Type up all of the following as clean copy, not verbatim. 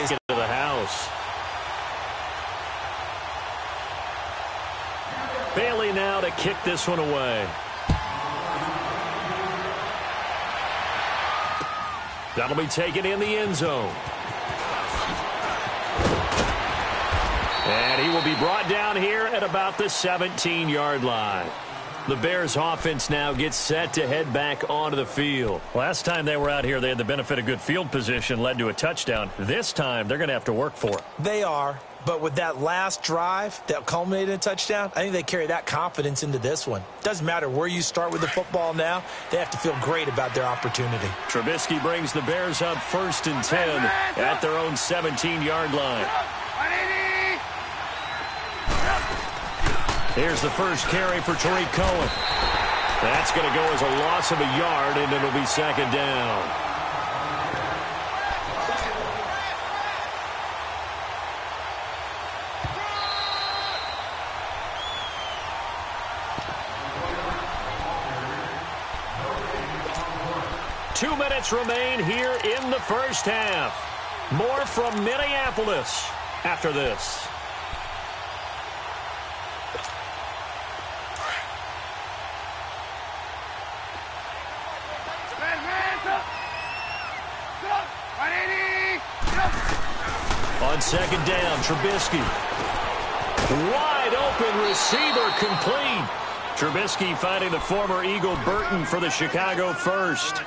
nowadays. To the house. Bailey now to kick this one away. That'll be taken in the end zone. And he will be brought down here at about the 17-yard line. The Bears offense now gets set to head back onto the field. Last time they were out here, they had the benefit of good field position, led to a touchdown. This time, they're going to have to work for it. They are, but with that last drive that culminated in a touchdown, I think they carry that confidence into this one. Doesn't matter where you start with the football now, they have to feel great about their opportunity. Trubisky brings the Bears up 1st and 10 at their own 17-yard line. Here's the first carry for Tariq Cohen. That's going to go as a loss of a yard, and it'll be 2nd down. Two minutes remain here in the first half. More from Minneapolis after this. On 2nd down, Trubisky. Wide open receiver complete. Trubisky finding the former Eagle Burton for the Chicago first.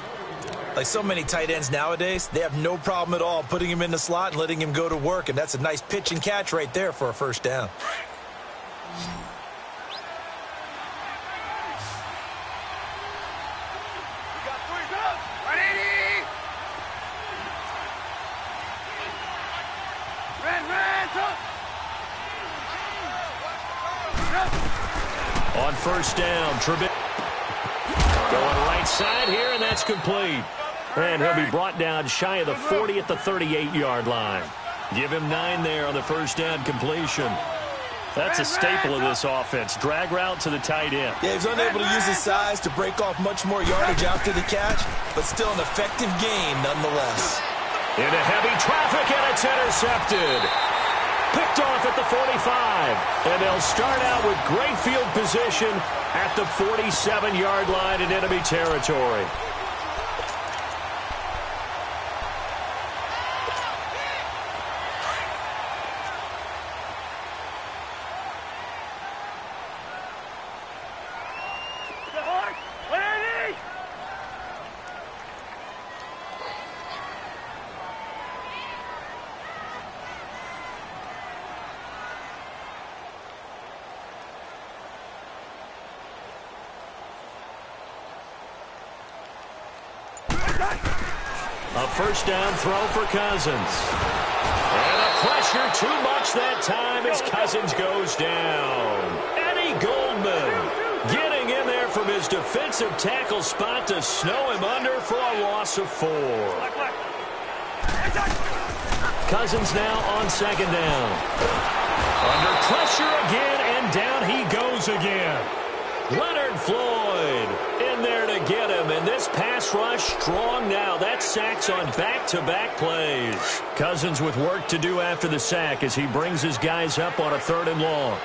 Like so many tight ends nowadays, they have no problem at all putting him in the slot and letting him go to work, and that's a nice pitch and catch right there for a first down. On 1st down, Trubisky going right side here, and that's complete. And he'll be brought down shy of the 40 at the 38-yard line. Give him 9 there on the first down completion. That's a staple of this offense. Drag route to the tight end. Yeah, he's unable to use his size to break off much more yardage after the catch, but still an effective gain nonetheless. Into heavy traffic, and it's intercepted. Picked off at the 45. And they'll start out with great field position at the 47-yard line in enemy territory. A first down throw for Cousins. And a pressure too much that time as Cousins goes down. Eddie Goldman getting in there from his defensive tackle spot to snow him under for a loss of 4. Cousins now on 2nd down. Under pressure again, and down he goes again. Leonard Floyd in there to get him, and this pass rush strong now. That's sacks on back-to-back plays. Cousins with work to do after the sack as he brings his guys up on a 3rd and long.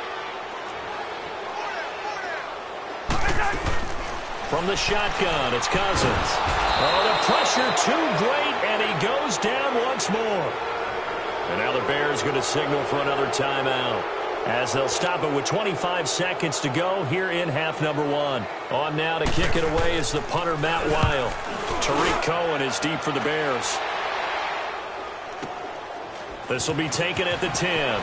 From the shotgun, it's Cousins. Oh, the pressure too great, and he goes down once more. And now the Bears going to signal for another timeout, as they'll stop it with 25 seconds to go here in half number 1. On now to kick it away is the punter, Matt Weil. Tariq Cohen is deep for the Bears. This will be taken at the 10.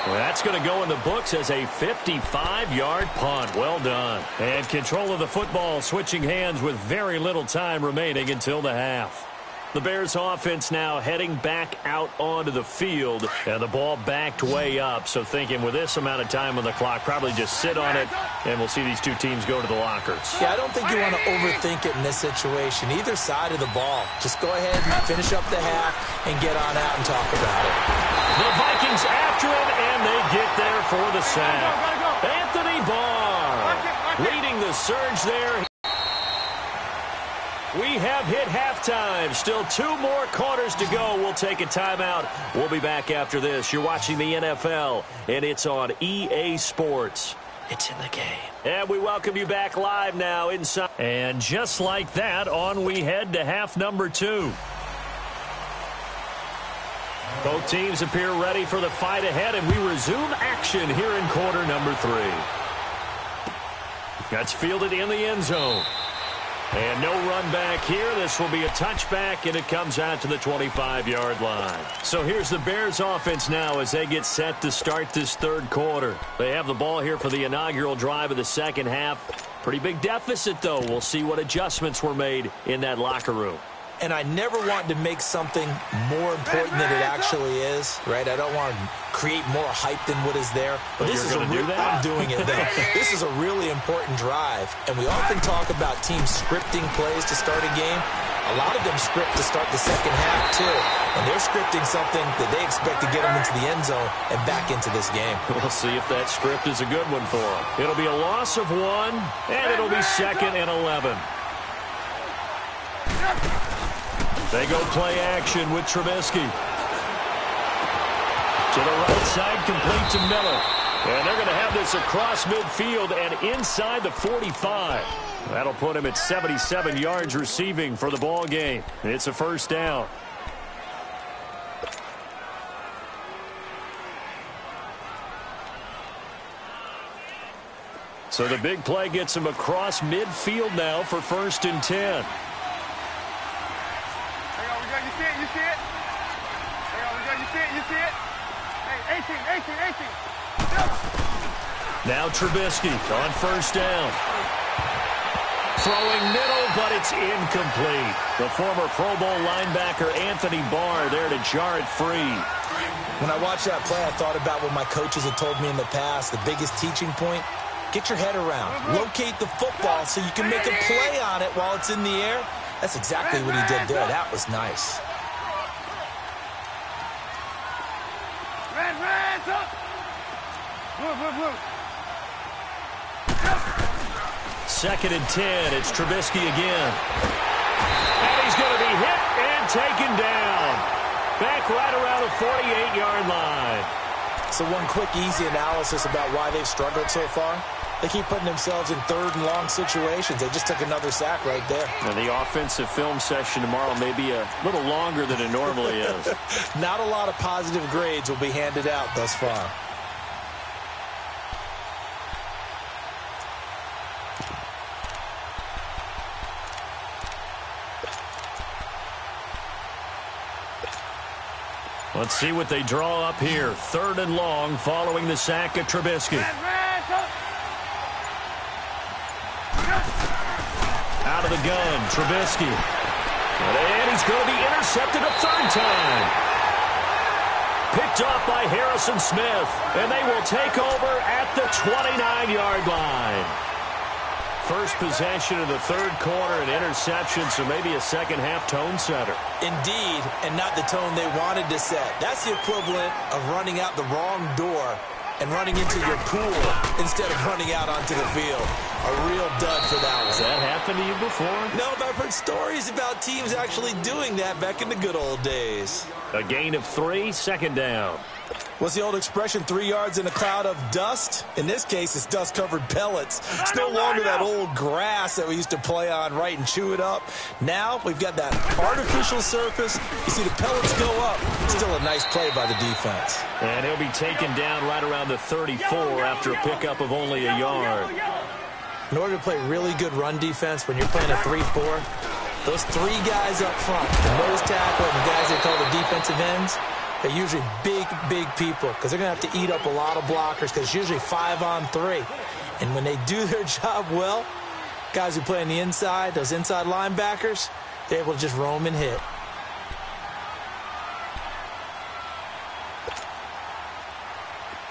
Well, that's going to go in the books as a 55-yard punt. Well done. And control of the football switching hands with very little time remaining until the half. The Bears offense now heading back out onto the field, and the ball backed way up. So thinking with this amount of time on the clock, probably just sit on it, and we'll see these two teams go to the lockers. Yeah, I don't think you want to overthink it in this situation. Either side of the ball. Just go ahead and finish up the half and get on out and talk about it. The Vikings after him, and they get there for the sack. Anthony Barr leading the surge there. We have hit halftime. Still 2 more quarters to go. We'll take a timeout. We'll be back after this. You're watching the NFL, and it's on EA Sports. It's in the game. And we welcome you back live now inside. And just like that, on we head to half number 2. Both teams appear ready for the fight ahead, and we resume action here in quarter number 3. That's fielded in the end zone. And no run back here. This will be a touchback, and it comes out to the 25-yard line. So here's the Bears offense now as they get set to start this third quarter. They have the ball here for the inaugural drive of the second half. Pretty big deficit, though. We'll see what adjustments were made in that locker room. And I never want to make something more important than it actually is, right? I don't want to create more hype than what is there. But this is I'm doing it, though. This is a really important drive. And we often talk about teams scripting plays to start a game. A lot of them script to start the second half, too. And they're scripting something that they expect to get them into the end zone and back into this game. We'll see if that script is a good one for them. It'll be a loss of 1, and it'll be 2nd and 11. They go play action with Trubisky. To the right side, complete to Miller. And they're going to have this across midfield and inside the 45. That'll put him at 77 yards receiving for the ball game. It's a first down. So the big play gets him across midfield now for 1st and 10. You see it? You see it? Hey, 18. Now Trubisky on 1st down. Throwing middle, but it's incomplete. The former Pro Bowl linebacker Anthony Barr there to jar it free. When I watched that play, I thought about what my coaches had told me in the past. The biggest teaching point, get your head around. Locate the football so you can make a play on it while it's in the air. That's exactly what he did there. That was nice. Second and 10. It's Trubisky again. And he's going to be hit and taken down. Back right around the 48-yard line. So one quick, easy analysis about why they've struggled so far. They keep putting themselves in 3rd and long situations. They just took another sack right there. And the offensive film session tomorrow may be a little longer than it normally is. Not a lot of positive grades will be handed out thus far. Let's see what they draw up here. 3rd and long following the sack of Trubisky. Out of the gun, Trubisky. And he's going to be intercepted a 3rd time. Picked off by Harrison Smith. And they will take over at the 29-yard line. First possession of the 3rd quarter, an interception, so maybe a second-half tone setter. Indeed, and not the tone they wanted to set. That's the equivalent of running out the wrong door and running into your pool instead of running out onto the field. A real dud for that one. Has that happened to you before? No, but I've heard stories about teams actually doing that back in the good old days. A gain of 3, 2nd down. What's the old expression, 3 yards in a cloud of dust? In this case, it's dust-covered pellets. It's no longer that old grass that we used to play on, right, and chew it up. Now we've got that artificial surface. You see the pellets go up. Still a nice play by the defense. And he'll be taken down right around the 34 after a pickup of only a yard. In order to play really good run defense when you're playing a 3-4, those 3 guys up front, the nose tackle and the guys they call the defensive ends, they're usually big, big people because they're going to have to eat up a lot of blockers because it's usually 5-on-3. And when they do their job well, guys who play on the inside, those inside linebackers, they're able to just roam and hit.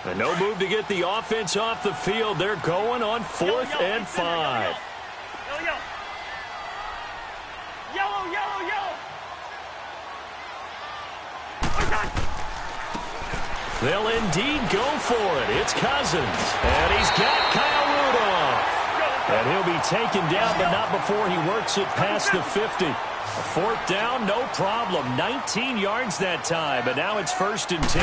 And no move to get the offense off the field. They're going on 4th and 5. They'll indeed go for it. It's Cousins. And he's got Kyle Rudolph. And he'll be taken down, but not before he works it past the 50. A fourth down, no problem. 19 yards that time, but now it's 1st and 10.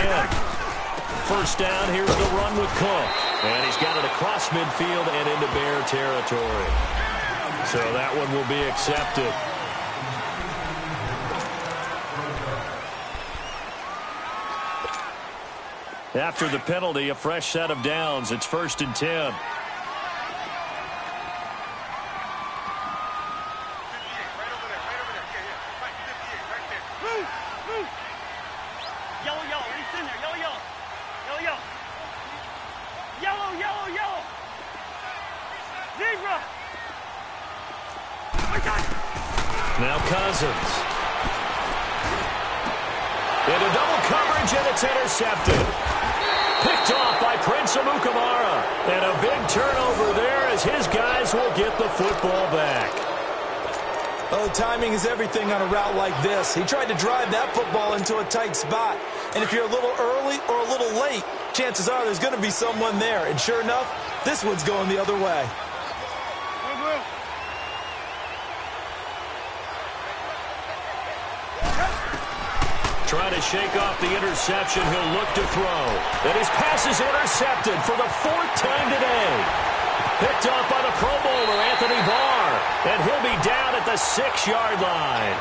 First down, here's the run with Cook. And he's got it across midfield and into Bear territory. So that one will be accepted. After the penalty, a fresh set of downs. It's 1st and 10. Now Cousins. Into double coverage, and it's intercepted. Picked off by Prince Amukamara. And a big turnover there as his guys will get the football back. Oh, timing is everything on a route like this. He tried to drive that football into a tight spot. And if you're a little early or a little late, chances are there's going to be someone there. And sure enough, this one's going the other way. Trying to shake off the interception. He'll look to throw. And his pass is intercepted for the 4th time today. Picked off by the Pro Bowler, Anthony Barr. And he'll be down at the 6-yard line.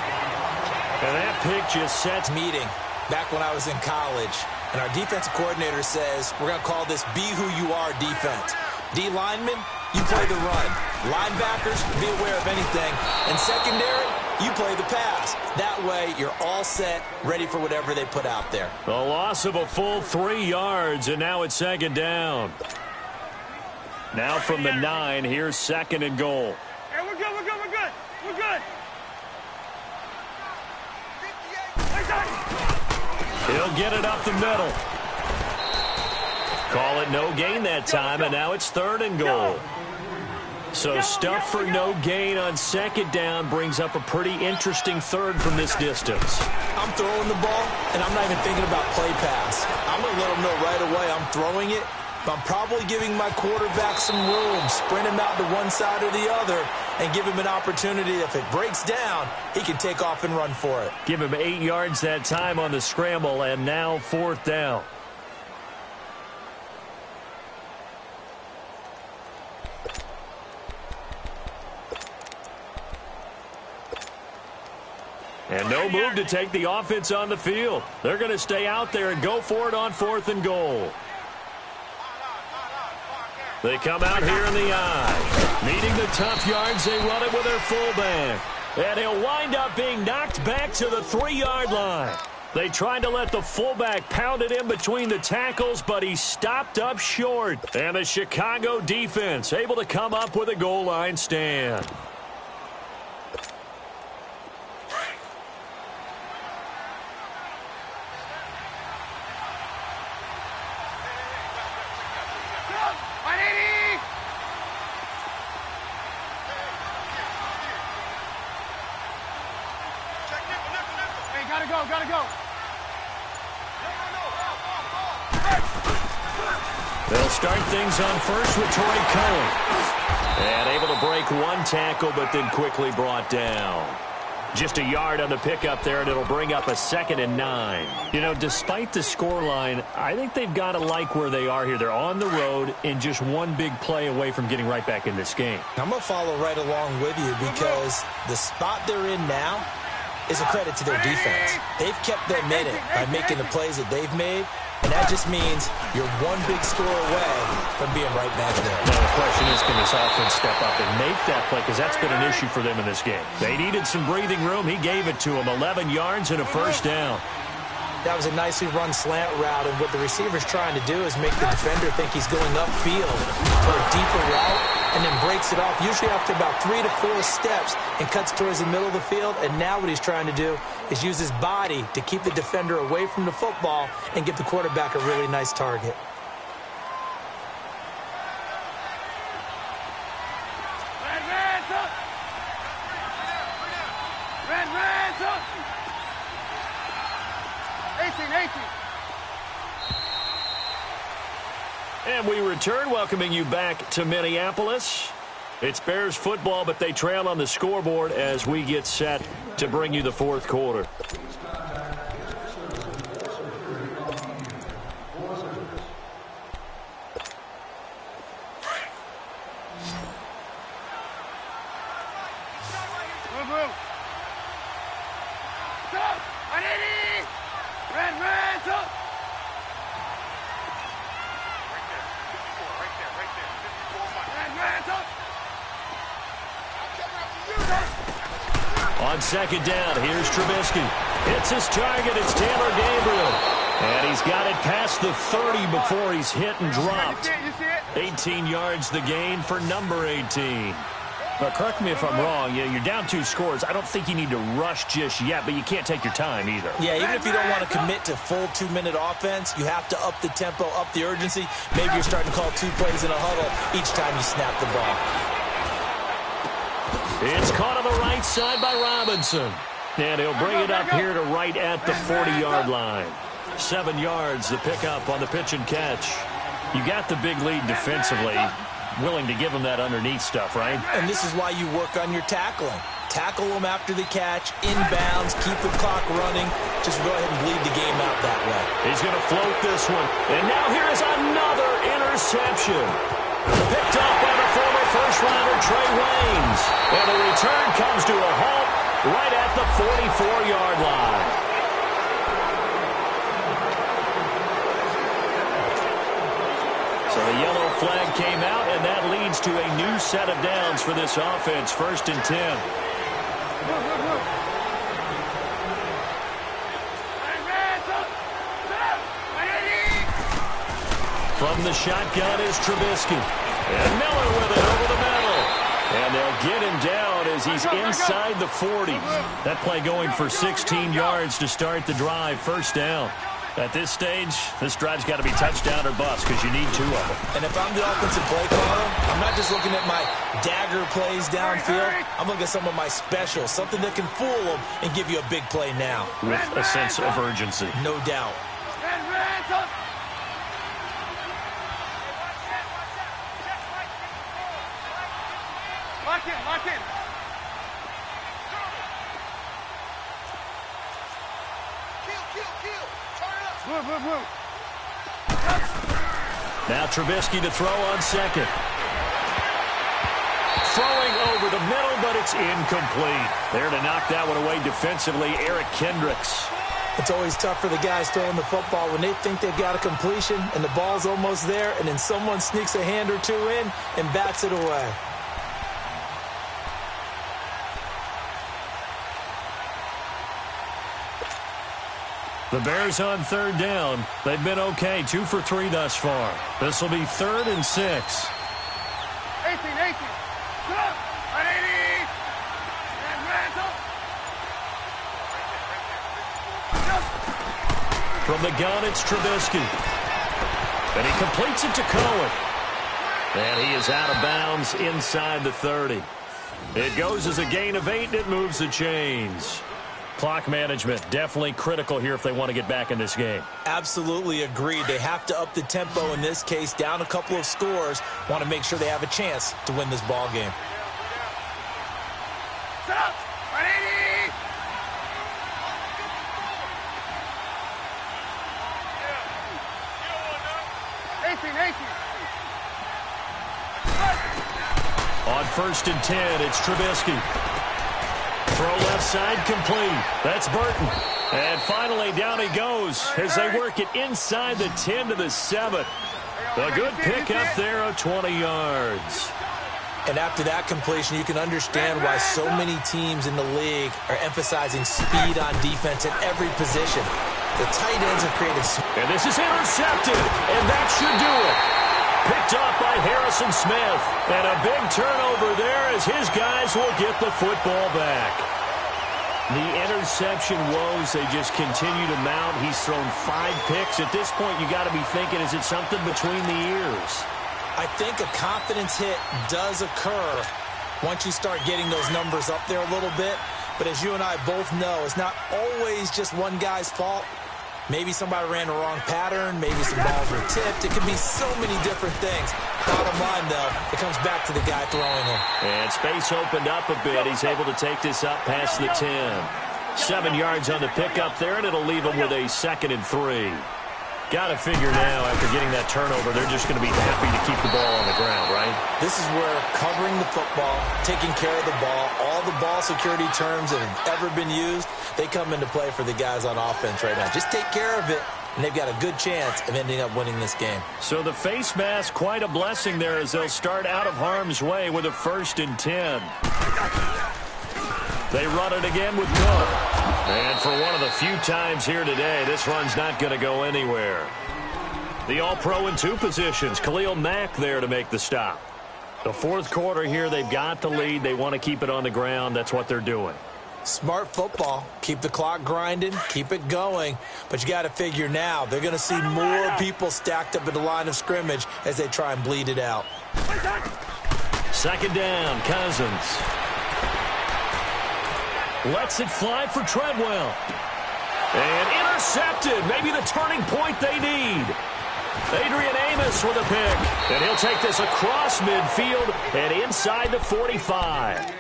And that pick just sets meeting back when I was in college. And our defensive coordinator says, we're going to call this be who you are defense. D linemen, you play the run. Linebackers, be aware of anything. And secondary, you play the pass. That way, you're all set, ready for whatever they put out there. A loss of a full 3 yards, and now it's 2nd down. Now from the 9, here's 2nd and goal. Hey, we're good, we're good, we're good. We're good. He'll get it up the middle. Call it no gain that time, and now it's 3rd and goal. So stuff for no gain on 2nd down brings up a pretty interesting 3rd from this distance. I'm throwing the ball, and I'm not even thinking about play pass. I'm going to let them know right away I'm throwing it, but I'm probably giving my quarterback some room, sprint him out to one side or the other, and give him an opportunity. If it breaks down, he can take off and run for it. Give him 8 yards that time on the scramble, and now 4th down. And no move to take the offense on the field. They're going to stay out there and go for it on 4th and goal. They come out here in the eye. Needing the tough yards, they run it with their fullback. And he'll wind up being knocked back to the 3-yard line. They tried to let the fullback pound it in between the tackles, but he stopped up short. And the Chicago defense able to come up with a goal line stand. Gotta go. They'll start things on first with Torrey Cohen. And able to break one tackle, but then quickly brought down. Just a yard on the pickup there, and it'll bring up a 2nd and 9. You know, despite the scoreline, I think they've got to like where they are here. They're on the road and just one big play away from getting right back in this game. I'm going to follow right along with you because the spot they're in now is a credit to their defense. They've kept them in it by making the plays that they've made, and that just means you're one big score away from being right back there. Now the question is, can this offense step up and make that play? Because that's been an issue for them in this game. They needed some breathing room. He gave it to them. 11 yards and a 1st down. That was a nicely run slant route, and what the receiver's trying to do is make the defender think he's going upfield for a deeper route, and then breaks it off, usually after about 3 to 4 steps, and cuts towards the middle of the field. And now what he's trying to do is use his body to keep the defender away from the football and give the quarterback a really nice target. And we return, welcoming you back to Minneapolis. It's Bears football, but they trail on the scoreboard as we get set to bring you the fourth quarter. On second down, here's Trubisky. It's his target. It's Taylor Gabriel. And he's got it past the 30 before he's hit and dropped. 18 yards the gain for number 18. But correct me if I'm wrong. You're down 2 scores. I don't think you need to rush just yet, but you can't take your time either. Yeah, even if you don't want to commit to full 2-minute offense, you have to up the tempo, up the urgency. Maybe you're starting to call 2 plays in a huddle each time you snap the ball. It's caught on the right side by Robinson. And he'll bring it up here to right at the 40-yard line. 7 yards the pickup on the pitch and catch. You got the big lead defensively. Willing to give him that underneath stuff, right? And this is why you work on your tackling. Tackle them after the catch, inbounds, keep the clock running. Just go ahead and bleed the game out that way. He's going to float this one. And now here is another interception. Picked up by the former first-rounder Trey Waynes. And the return comes to a halt right at the 44-yard line. So the yellow flag came out, and that leads to a new set of downs for this offense. 1st and 10. From the shotgun is Trubisky. And Miller with it over the middle. And they'll get him down as he's inside the 40. That play going for 16 yards to start the drive. 1st down. At this stage, this drive's got to be touchdown or bust because you need 2 of them. And if I'm the offensive play caller, I'm not just looking at my dagger plays downfield. I'm looking at some of my specials, something that can fool them and give you a big play now. With a sense of urgency. No doubt. Lock in, lock in. Now Trubisky to throw on second. Throwing over the middle, but it's incomplete. There to knock that one away defensively, Eric Kendricks. It's always tough for the guys throwing the football when they think they've got a completion and the ball's almost there, and then someone sneaks a hand or 2 in and bats it away. The Bears on 3rd down. They've been okay, 2 for 3 thus far. This will be 3rd and 6. 18. From the gun, it's Trubisky. And he completes it to Cohen. And he is out of bounds inside the 30. It goes as a gain of 8, and it moves the chains. Clock management definitely critical here if they want to get back in this game. Absolutely agreed. They have to up the tempo in this case, down a couple of scores. Want to make sure they have a chance to win this ball game. Set up! 180! On 1st and 10, it's Trubisky. Throw left side complete. That's Burton. And finally down he goes as they work it inside the 10 to the 7. A good pickup there of 20 yards. And after that completion, you can understand why so many teams in the league are emphasizing speed on defense at every position. The tight ends have created... And this is intercepted, and that should do it. Picked off by Harrison Smith. And a big turnover there as his guys will get the football back. The interception woes, they just continue to mount. He's thrown 5 picks. At this point, you got to be thinking, is it something between the ears? I think a confidence hit does occur once you start getting those numbers up there a little bit. But as you and I both know, it's not always just one guy's fault. Maybe somebody ran the wrong pattern. Maybe some balls were tipped. It could be so many different things. Bottom line, though, it comes back to the guy throwing him. And space opened up a bit. He's able to take this up past the 10. 7 yards on the pickup there, and it'll leave him with a 2nd and 3. Got to figure now, after getting that turnover, they're just going to be happy to keep the ball on the ground, right? This is where covering the football, taking care of the ball, all the ball security terms that have ever been used, they come into play for the guys on offense right now. Just take care of it, and they've got a good chance of ending up winning this game. So the face mask, quite a blessing there as they'll start out of harm's way with a 1st and 10. They run it again with Cook. And for one of the few times here today, this run's not going to go anywhere. The All-Pro in 2 positions. Khalil Mack there to make the stop. The 4th quarter here, they've got the lead. They want to keep it on the ground. That's what they're doing. Smart football. Keep the clock grinding. Keep it going. But you got to figure now, they're going to see more people stacked up at the line of scrimmage as they try and bleed it out. 2nd down, Cousins. Lets it fly for Treadwell. And intercepted. Maybe the turning point they need. Adrian Amos with a pick. And he'll take this across midfield and inside the 45.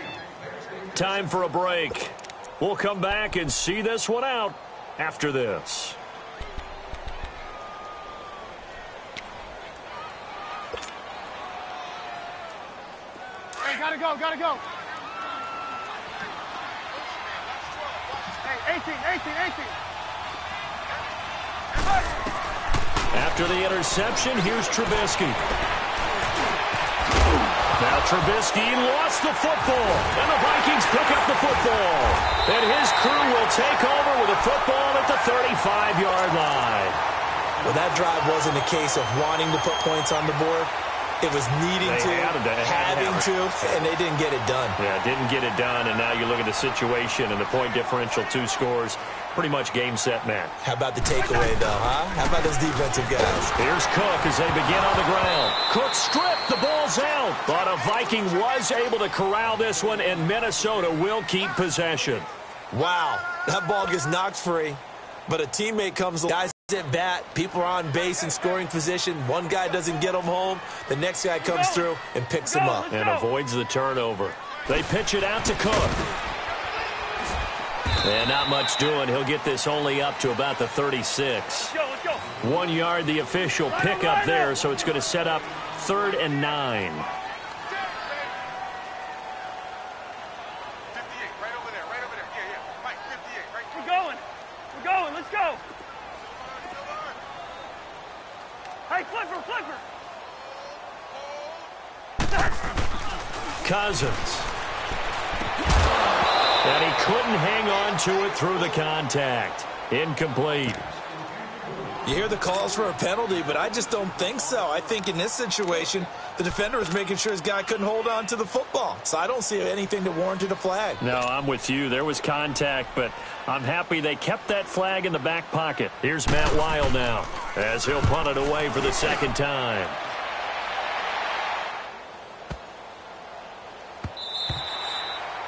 Time for a break. We'll come back and see this one out after this. Hey, gotta go, gotta go. Hey, 18. After the interception, here's Trubisky. Now Trubisky lost the football, and the Vikings pick up the football. And his crew will take over with a football at the 35-yard line. Well, that drive wasn't a case of wanting to put points on the board. It was needing having to, and they didn't get it done. Yeah, didn't get it done, and now you look at the situation and the point differential, 2 scores, pretty much game, set, match. How about the takeaway, though, huh? How about those defensive guys? Here's Cook as they begin on the ground. Cook stripped, the ball's out, but a Viking was able to corral this one, and Minnesota will keep possession. Wow, that ball gets knocked free, but a teammate comes, guys at bat, people are on base in scoring position. One guy doesn't get him home. The next guy comes through and picks him up. And avoids the turnover. They pitch it out to Cook. And not much doing. He'll get this only up to about the 36. 1 yard, the official pickup there, so it's going to set up 3rd and 9. 58, right over there. Yeah. Mike, 58, right. We're going, let's go. Hey, flipper. Cousins. And he couldn't hang on to it through the contact. Incomplete. You hear the calls for a penalty, but I just don't think so. I think in this situation, the defender was making sure his guy couldn't hold on to the football. So I don't see anything that warranted a flag. No, I'm with you. There was contact, but I'm happy they kept that flag in the back pocket. Here's Matt Weil now as he'll punt it away for the 2nd time.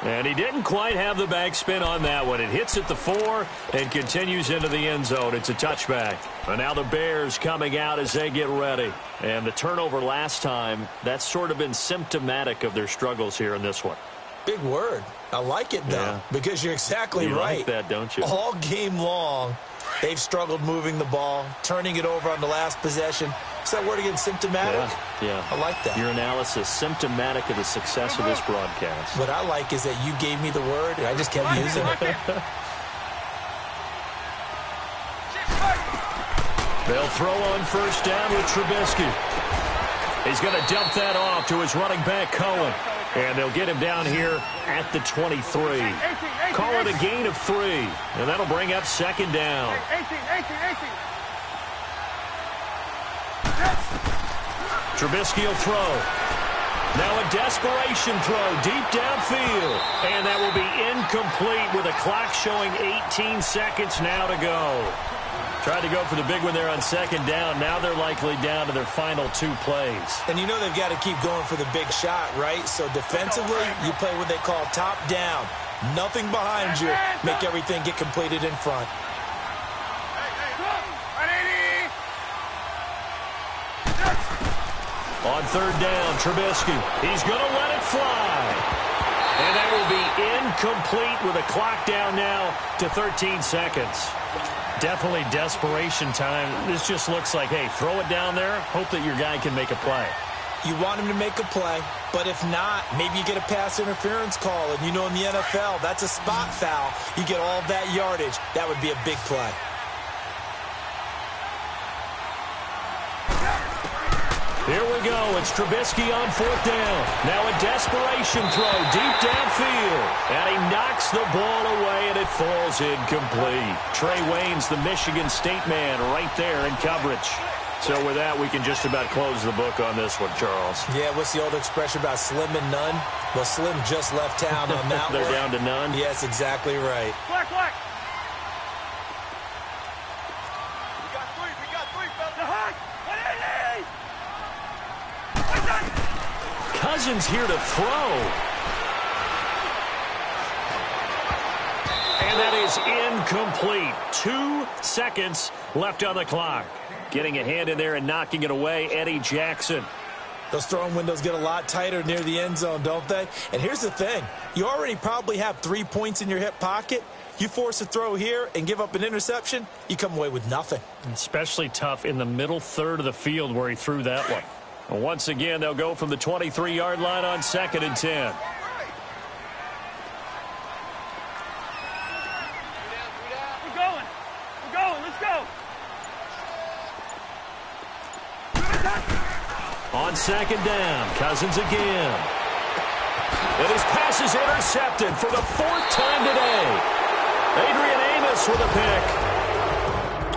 And he didn't quite have the backspin on that one. It hits at the 4 and continues into the end zone. It's a touchback. And now the Bears coming out as they get ready. And the turnover last time, that's sort of been symptomatic of their struggles here in this one. Big word. I like it, though, because you're exactly right. You like that, don't you? All game long, they've struggled moving the ball, turning it over on the last possession. Is that word again, symptomatic? Yeah. I like that. Your analysis, symptomatic of the success of this broadcast. What I like is that you gave me the word, and I just kept using it. They'll throw on 1st down with Trubisky. He's going to dump that off to his running back, Cohen. And they'll get him down here at the 23. Call it a gain of 3. And that'll bring up 2nd down. 18. Trubisky will throw. Now a desperation throw deep downfield. And that will be incomplete with a clock showing 18 seconds now to go. Tried to go for the big one there on 2nd down. Now they're likely down to their final 2 plays. And you know they've got to keep going for the big shot, right? So defensively, you play what they call top down. Nothing behind you. Make everything get completed in front. On third down, Trubisky. He's going to let it fly. And that will be incomplete with a clock down now to 13 seconds. Definitely desperation time. This just looks like, hey, throw it down there, hope that your guy can make a play. You want him to make a play, but if not, maybe you get a pass interference call. And you know in the NFL, that's a spot foul. You get all that yardage. That would be a big play. Here we go. It's Trubisky on fourth down. Now a desperation throw deep downfield. And he knocks the ball away, and it falls incomplete. Trey Wayne's the Michigan State man right there in coverage. So with that, we can just about close the book on this one, Charles. Yeah, what's the old expression about slim and none? Well, Slim just left town on that They're one. down to none? Yes, exactly right. Black, black. We got three, fellas. The hug. Cousins here to throw. And that is incomplete. 2 seconds left on the clock. Getting a hand in there and knocking it away, Eddie Jackson. Those throwing windows get a lot tighter near the end zone, don't they? And here's the thing. You already probably have 3 points in your hip pocket. You force a throw here and give up an interception, you come away with nothing. Especially tough in the middle third of the field where he threw that one. And once again, they'll go from the 23-yard line on 2nd and 10. We're going. Let's go. On 2nd down, Cousins again. And his pass is intercepted for the 4th time today. Adrian Amos with a pick.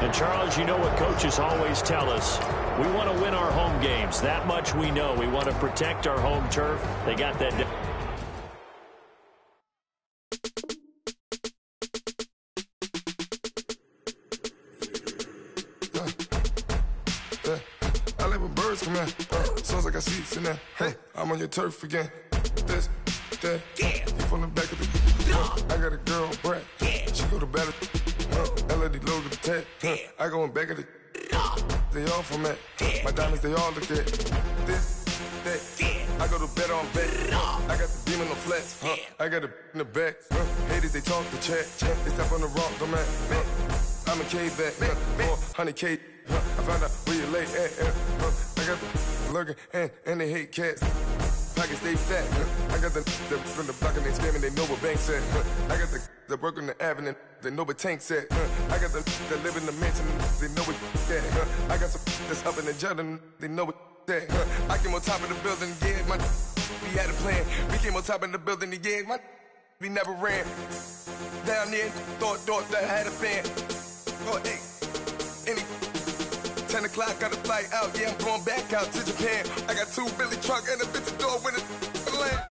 And, Charles, you know what coaches always tell us. We want to win our home games. That much we know. We want to protect our home turf. They got that done. I like when birds come in. Sounds like I see seats in there. Hey, I'm on your turf again. This, that, you from the back of the. I got a girl, Brad. She go to battle. LED logo the tag. I go in back of the. They all from that. My diamonds, they all look at. This, that. I go to bet on bet. I got the beam in the flats. I got it in the back. Haters, they talk the chat. They step on the rock, don't man. I'm a K-back. 400K. I found out where you lay at. I got the lurking and they hate cats. Pockets stay fat. I got the from the block and they scamming, they know what banks at. I got the work on the avenue, they know what tanks at. I got the live in the mansion, they know what that. I got some that's up in the jungle, they know what that. I came on top of the building, yeah, my we had a plan. We came on top of the building, yeah, my we never ran. Down there, thought that I had a fan. Oh, hey, any 10 o'clock, got a flight out, yeah, I'm going back out to Japan. I got 2 Billy truck and a bitch door with a land.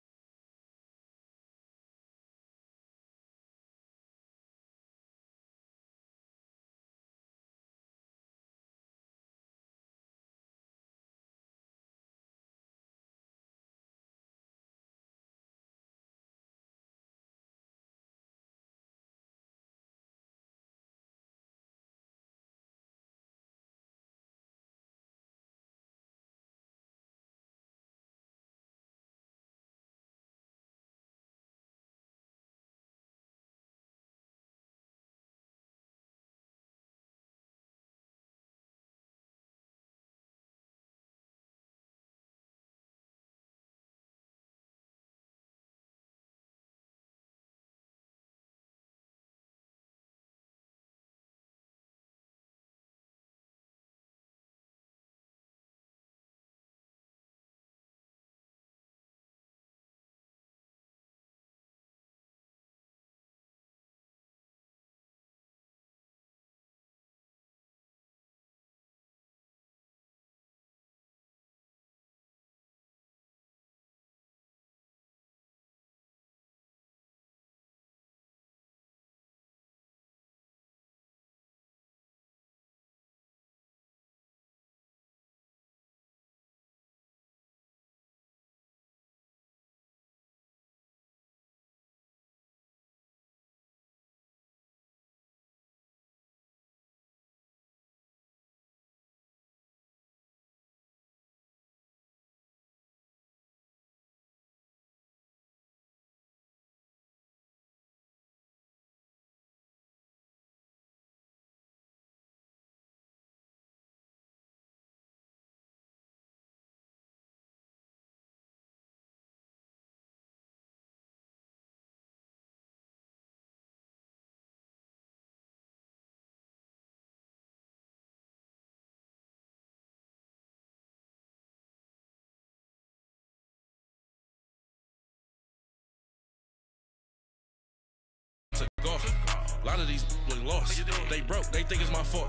A lot of these look lost. They broke, they think it's my fault.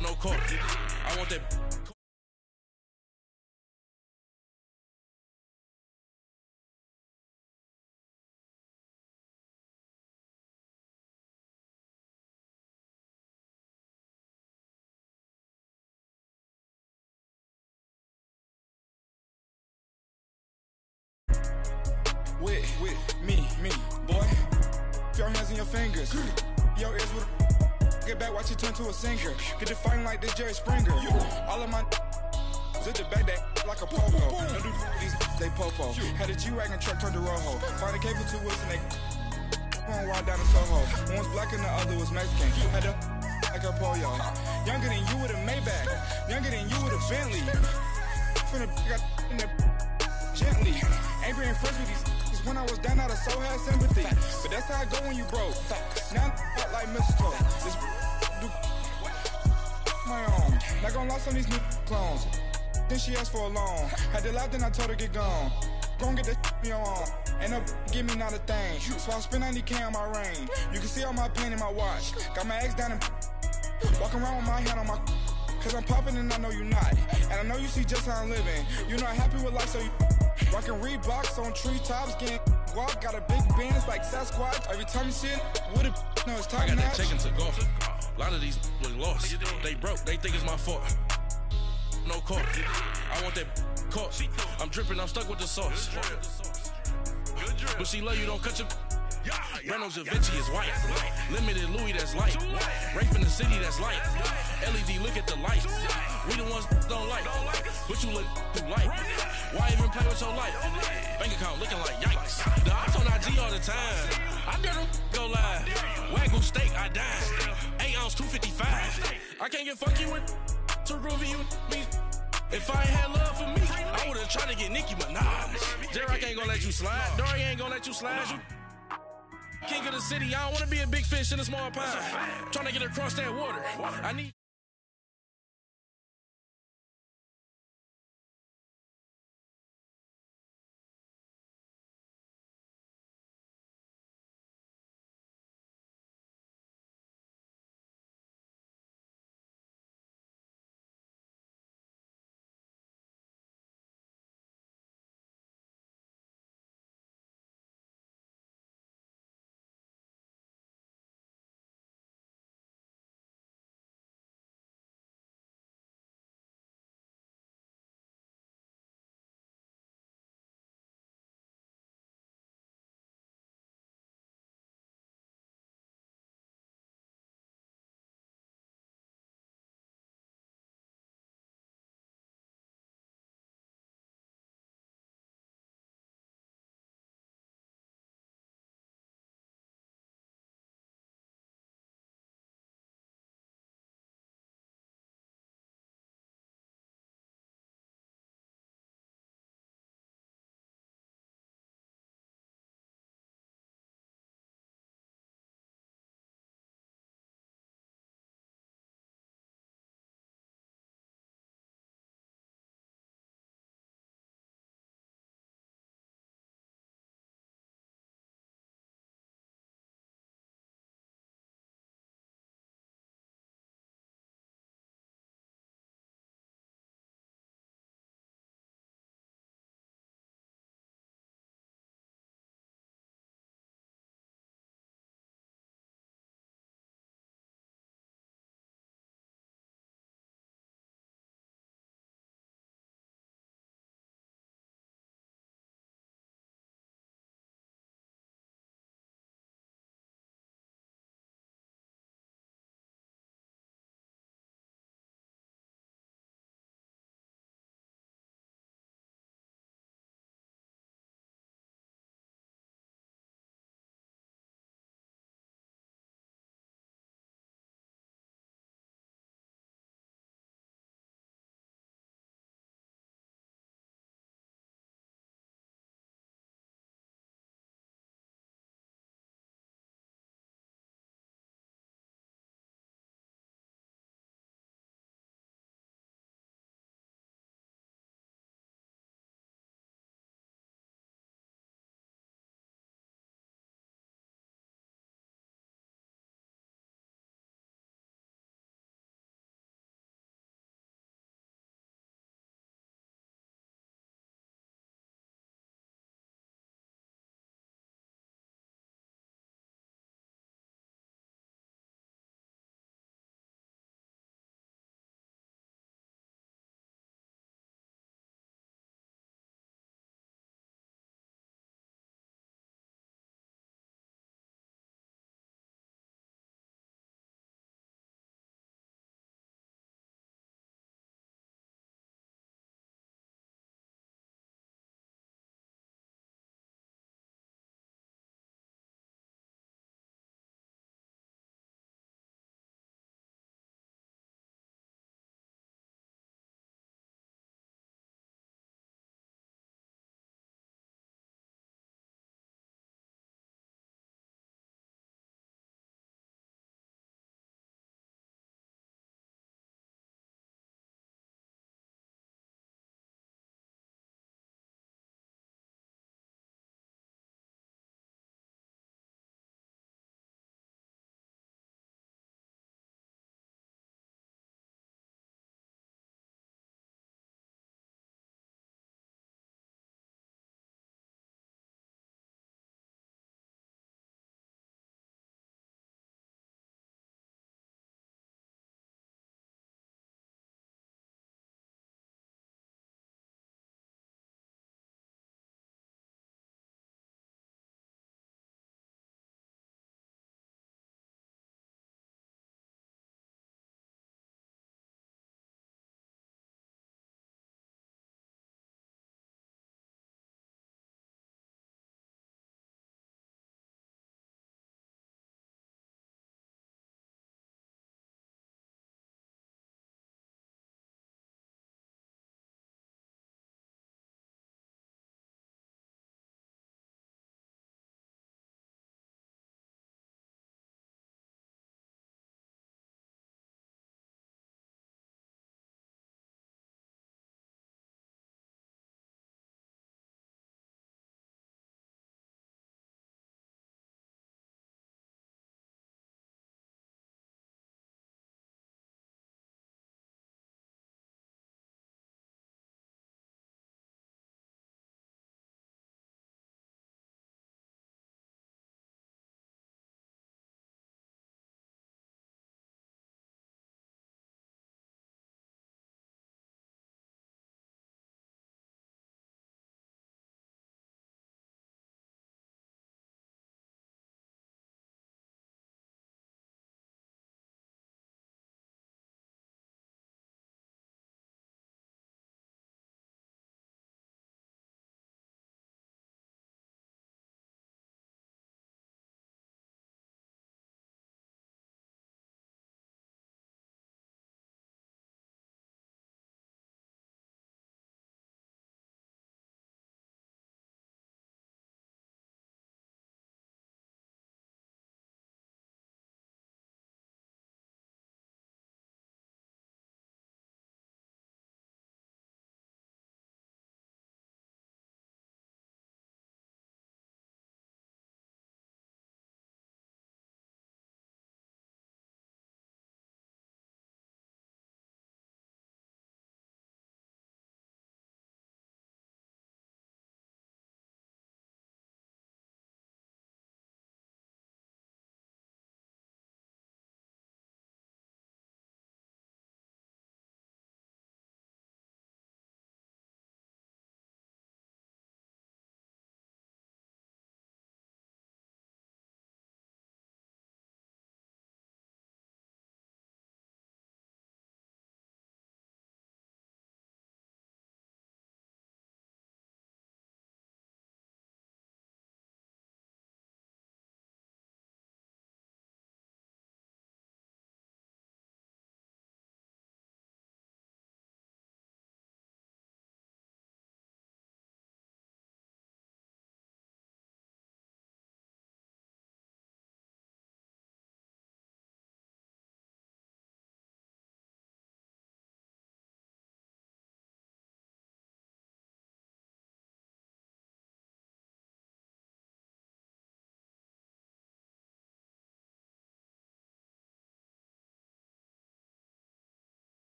No court. I want that. With me, boy. Your hands and your fingers. Your ears with get back, watch you turn to a singer. Get to fighting like this Jerry Springer. All of my zip the back that like a popo. Don't do these they popo. Had a G-Wagon truck turned to Rojo. Find a cable 2 wheels and they going wild down in Soho. One was black and the other was Mexican. Had a like a pollo. Younger than you with a Maybach. Younger than you with a Bentley. From the got in the gently. Ain't being friends with these. When I was down, I so had sympathy. But that's how I go when you broke. Now I'm like mistletoe. This do my own. Not gonna lost on these new clones. Then she asked for a loan. Had to laugh, then I told her get gone. Gon' get that me on. Ain't no give me not a thing. So I spend 90K on my ring. You can see all my pain in my watch. Got my ex down and walking around with my hand on my. Cause I'm popping and I know you not. And I know you see just how I'm living. You're not happy with life, so you rockin' Reeboks on treetops, getting guap. Got a big band, it's like Sasquatch. Every time you see it, with it, no, it's top I got notch. that chicken to golf. A lot of these look lost. They broke, they think it's my fault. No court. I want that caught. I'm dripping, I'm stuck with the sauce. But she love you, don't cut your. Reynolds Da Vinci is white. Limited Louis, that's light. Rape in the city, that's light. LED, look at the lights. We the ones don't like. But you look too light. Why even play with your life? Bank account looking like yikes. The ops on IG all the time. I dare them go live. Wagyu steak, I dine. 8 ounce, 255. I can't get funky with too groovy you me. If I ain't had love for me, I would've tried to get Nicki Minaj. Derek ain't gonna let you slide. Dory ain't gonna let you slide. You king of the city, I don't wanna be a big fish in a small pond. Trying to get across that water. I need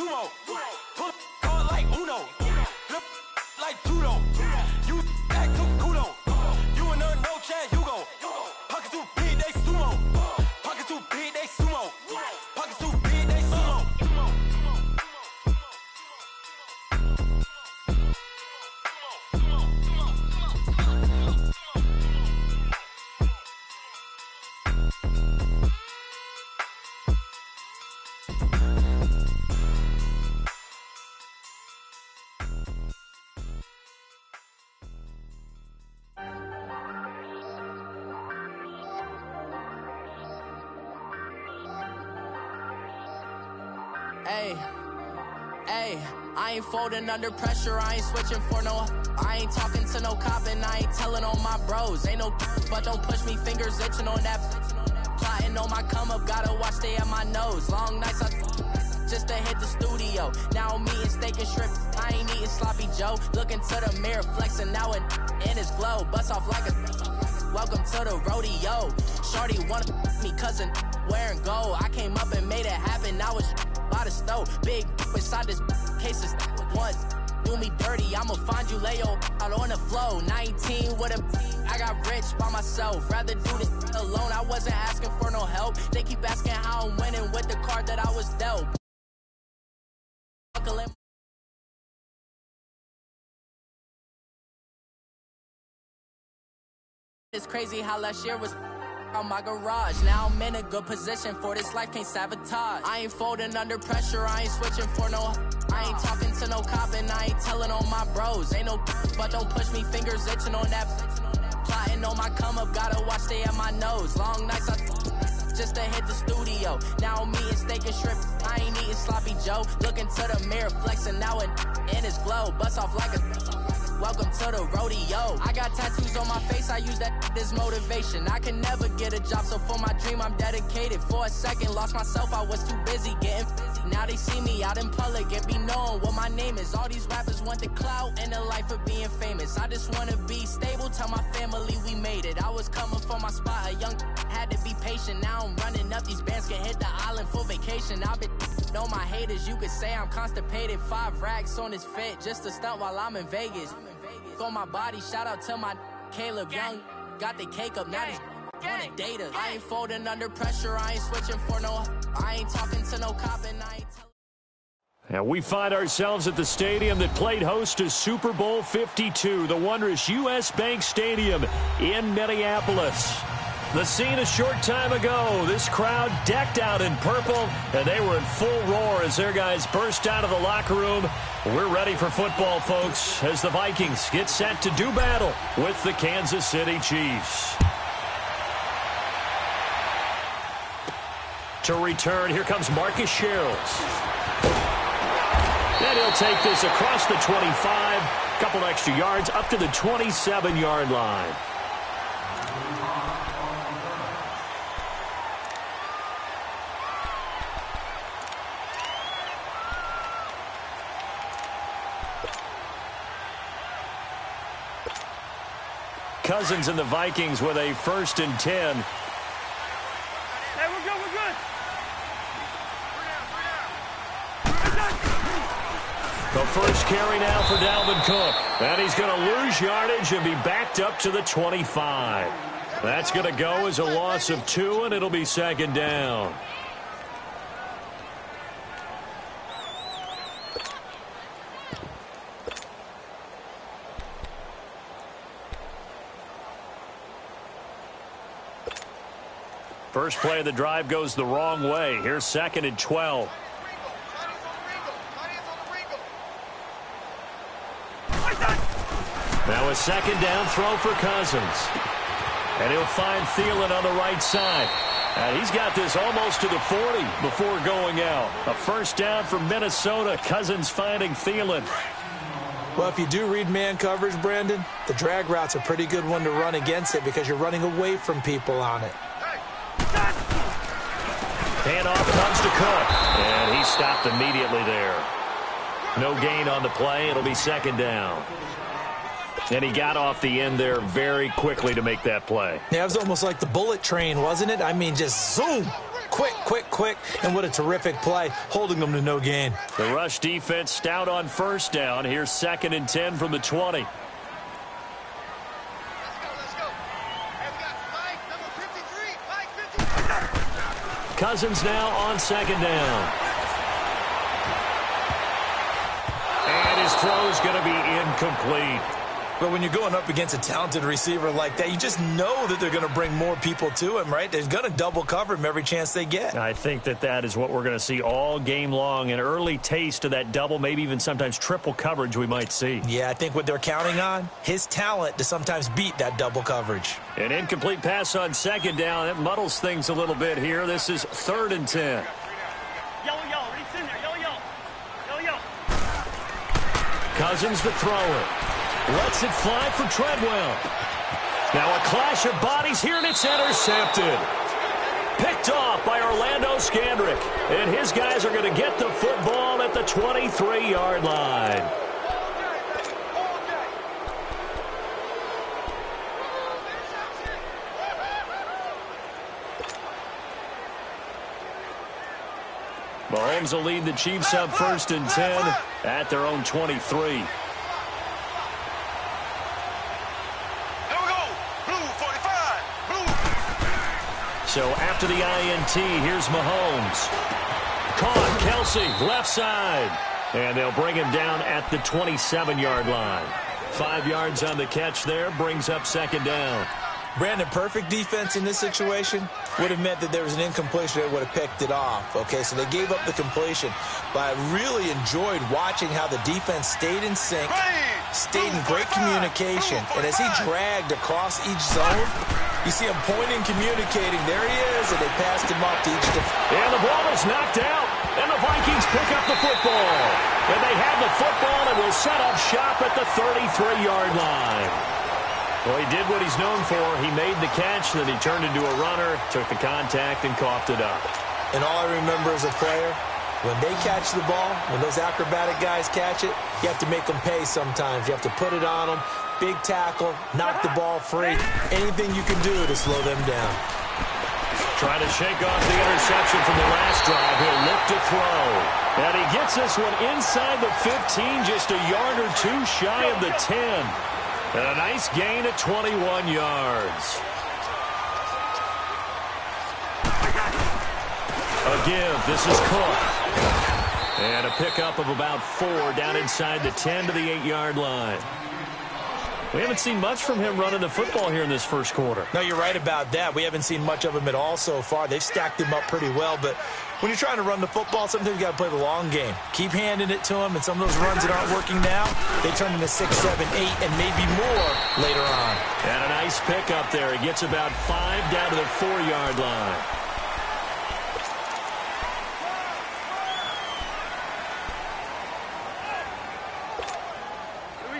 sumo. Pull call like Uno. Flip like judo. You act too kudo. You and her no chance, you go. Pockets too big, they sumo. Pockets too big, they sumo. Pockets too big, they sumo. Hey, I ain't folding under pressure, I ain't switching for no. I ain't talking to no cop and I ain't telling on my bros. Ain't no but don't push me, fingers itching on that. Plotting on my come up, gotta watch stay at my nose. Long nights just to hit the studio. Now I'm eating steak and shrimp, I ain't eating sloppy Joe. Looking to the mirror, flexing now and in his glow. Bust off like a welcome to the rodeo. Shorty wanna me cousin wearing gold. I came up and made it happen, now it's by the stove. Big inside this cases once do me dirty. I'ma find you lay out on the floor. 19 with a I got rich by myself. Rather do this alone. I wasn't asking for no help. They keep asking how I'm winning with the card that I was dealt. It's crazy how last year was on my garage. Now I'm in a good position for this life, can't sabotage. I ain't folding under pressure, I ain't switching for no. I ain't talking to no cop and I ain't telling on my bros. Ain't no but don't push me, fingers itching on that. Plotting on my come up, gotta watch stay at my nose. Long nights just to hit the studio. Now I'm eating steak and shrimp, I ain't eating sloppy Joe. Looking to the mirror, flexing now and in his glow. Bust off like a welcome to the rodeo. I got tattoos on my face, I use that as motivation. I can never get a job, so for my dream I'm dedicated. For a second, lost myself, I was too busy getting busy. Now they see me out in public and be knowing what my name is. All these rappers want the clout and the life of being famous. I just wanna be stable, tell my family we made it. I was coming for my spot, a young had to be patient. Now I'm running up, these bands can hit the island for vacation. I've been on my haters, you could say I'm constipated. 5 racks on his fit, just to stunt while I'm in Vegas. On my body, shout out to my Caleb Young. Got the cake up, now these wanna date us. I ain't folding under pressure, I ain't switching for no. I ain't talking to no cop and I ain't And we find ourselves at the stadium that played host to Super Bowl 52, the wondrous U.S. Bank Stadium in Minneapolis. The scene a short time ago, this crowd decked out in purple, and they were in full roar as their guys burst out of the locker room. We're ready for football, folks, as the Vikings get set to do battle with the Kansas City Chiefs. To return, here comes Marcus Sherrills. And he'll take this across the 25, couple extra yards up to the 27-yard line. Cousins and the Vikings with a 1st and 10. Hey, we're good, we're good. The first carry now for Dalvin Cook. And he's going to lose yardage and be backed up to the 25. That's going to go as a loss of 2, and it'll be 2nd down. First play of the drive goes the wrong way. Here's 2nd and 12. Now a 2nd down throw for Cousins. And he'll find Thielen on the right side. And he's got this almost to the 40 before going out. A 1st down for Minnesota. Cousins finding Thielen. Well, if you do read man coverage, Brandon, the drag route's a pretty good one to run against it because you're running away from people on it. Handoff comes to Cook, and he stopped immediately there. No gain on the play. It'll be 2nd down. And he got off the end there very quickly to make that play. Yeah, it was almost like the bullet train, wasn't it? I mean, just zoom, Quick, and what a terrific play, holding them to no gain. The rush defense stout on first down. Here's 2nd and 10 from the 20. Let's go. Hey, we got Mike, number 53. Mike, 53. Cousins now on 2nd down. And his throw is going to be incomplete. But when you're going up against a talented receiver like that, you just know that they're going to bring more people to him, right? They're going to double cover him every chance they get. I think that is what we're going to see all game long, an early taste of that double, maybe even sometimes triple coverage we might see. Yeah, I think what they're counting on, his talent to sometimes beat that double coverage. An incomplete pass on 2nd down. It muddles things a little bit here. This is 3rd and 10. Yellow, reach in there, yellow. Cousins to throw it. Lets it fly for Treadwell. Now a clash of bodies here, and it's intercepted. Picked off by Orlando Scandrick. And his guys are going to get the football at the 23-yard line. Mahomes will lead the Chiefs up 1st and 10 at their own 23. So after the INT, here's Mahomes. Caught, Kelsey, left side. And they'll bring him down at the 27-yard line. 5 yards on the catch there, brings up 2nd down. Brandon, perfect defense in this situation would have meant that there was an incompletion that would have picked it off. Okay, so they gave up the completion. But I really enjoyed watching how the defense stayed in sync, stayed in great communication. And as he dragged across each zone, you see him pointing, communicating. There he is, and they passed him off to each defense. And the ball is knocked out, and the Vikings pick up the football. And they have the football and will set up shop at the 33-yard line. Well, he did what he's known for. He made the catch, then he turned into a runner, took the contact, and coughed it up. And all I remember as a player, when they catch the ball, when those acrobatic guys catch it, you have to make them pay sometimes. You have to put it on them, big tackle, knock the ball free. Anything you can do to slow them down. Trying to shake off the interception from the last drive. He'll look to throw. And he gets this one inside the 15, just a yard or two shy of the 10. And a nice gain at 21 yards. A give. This is Cook. And a pickup of about 4 down inside the 10 to the 8-yard line. We haven't seen much from him running the football here in this first quarter. No, you're right about that. We haven't seen much of him at all so far. They've stacked him up pretty well, but when you're trying to run the football, sometimes you got to play the long game. Keep handing it to him, and some of those runs that aren't working now, they turn into 6, 7, 8, and maybe more later on. And a nice pickup there. He gets about 5 down to the 4-yard line.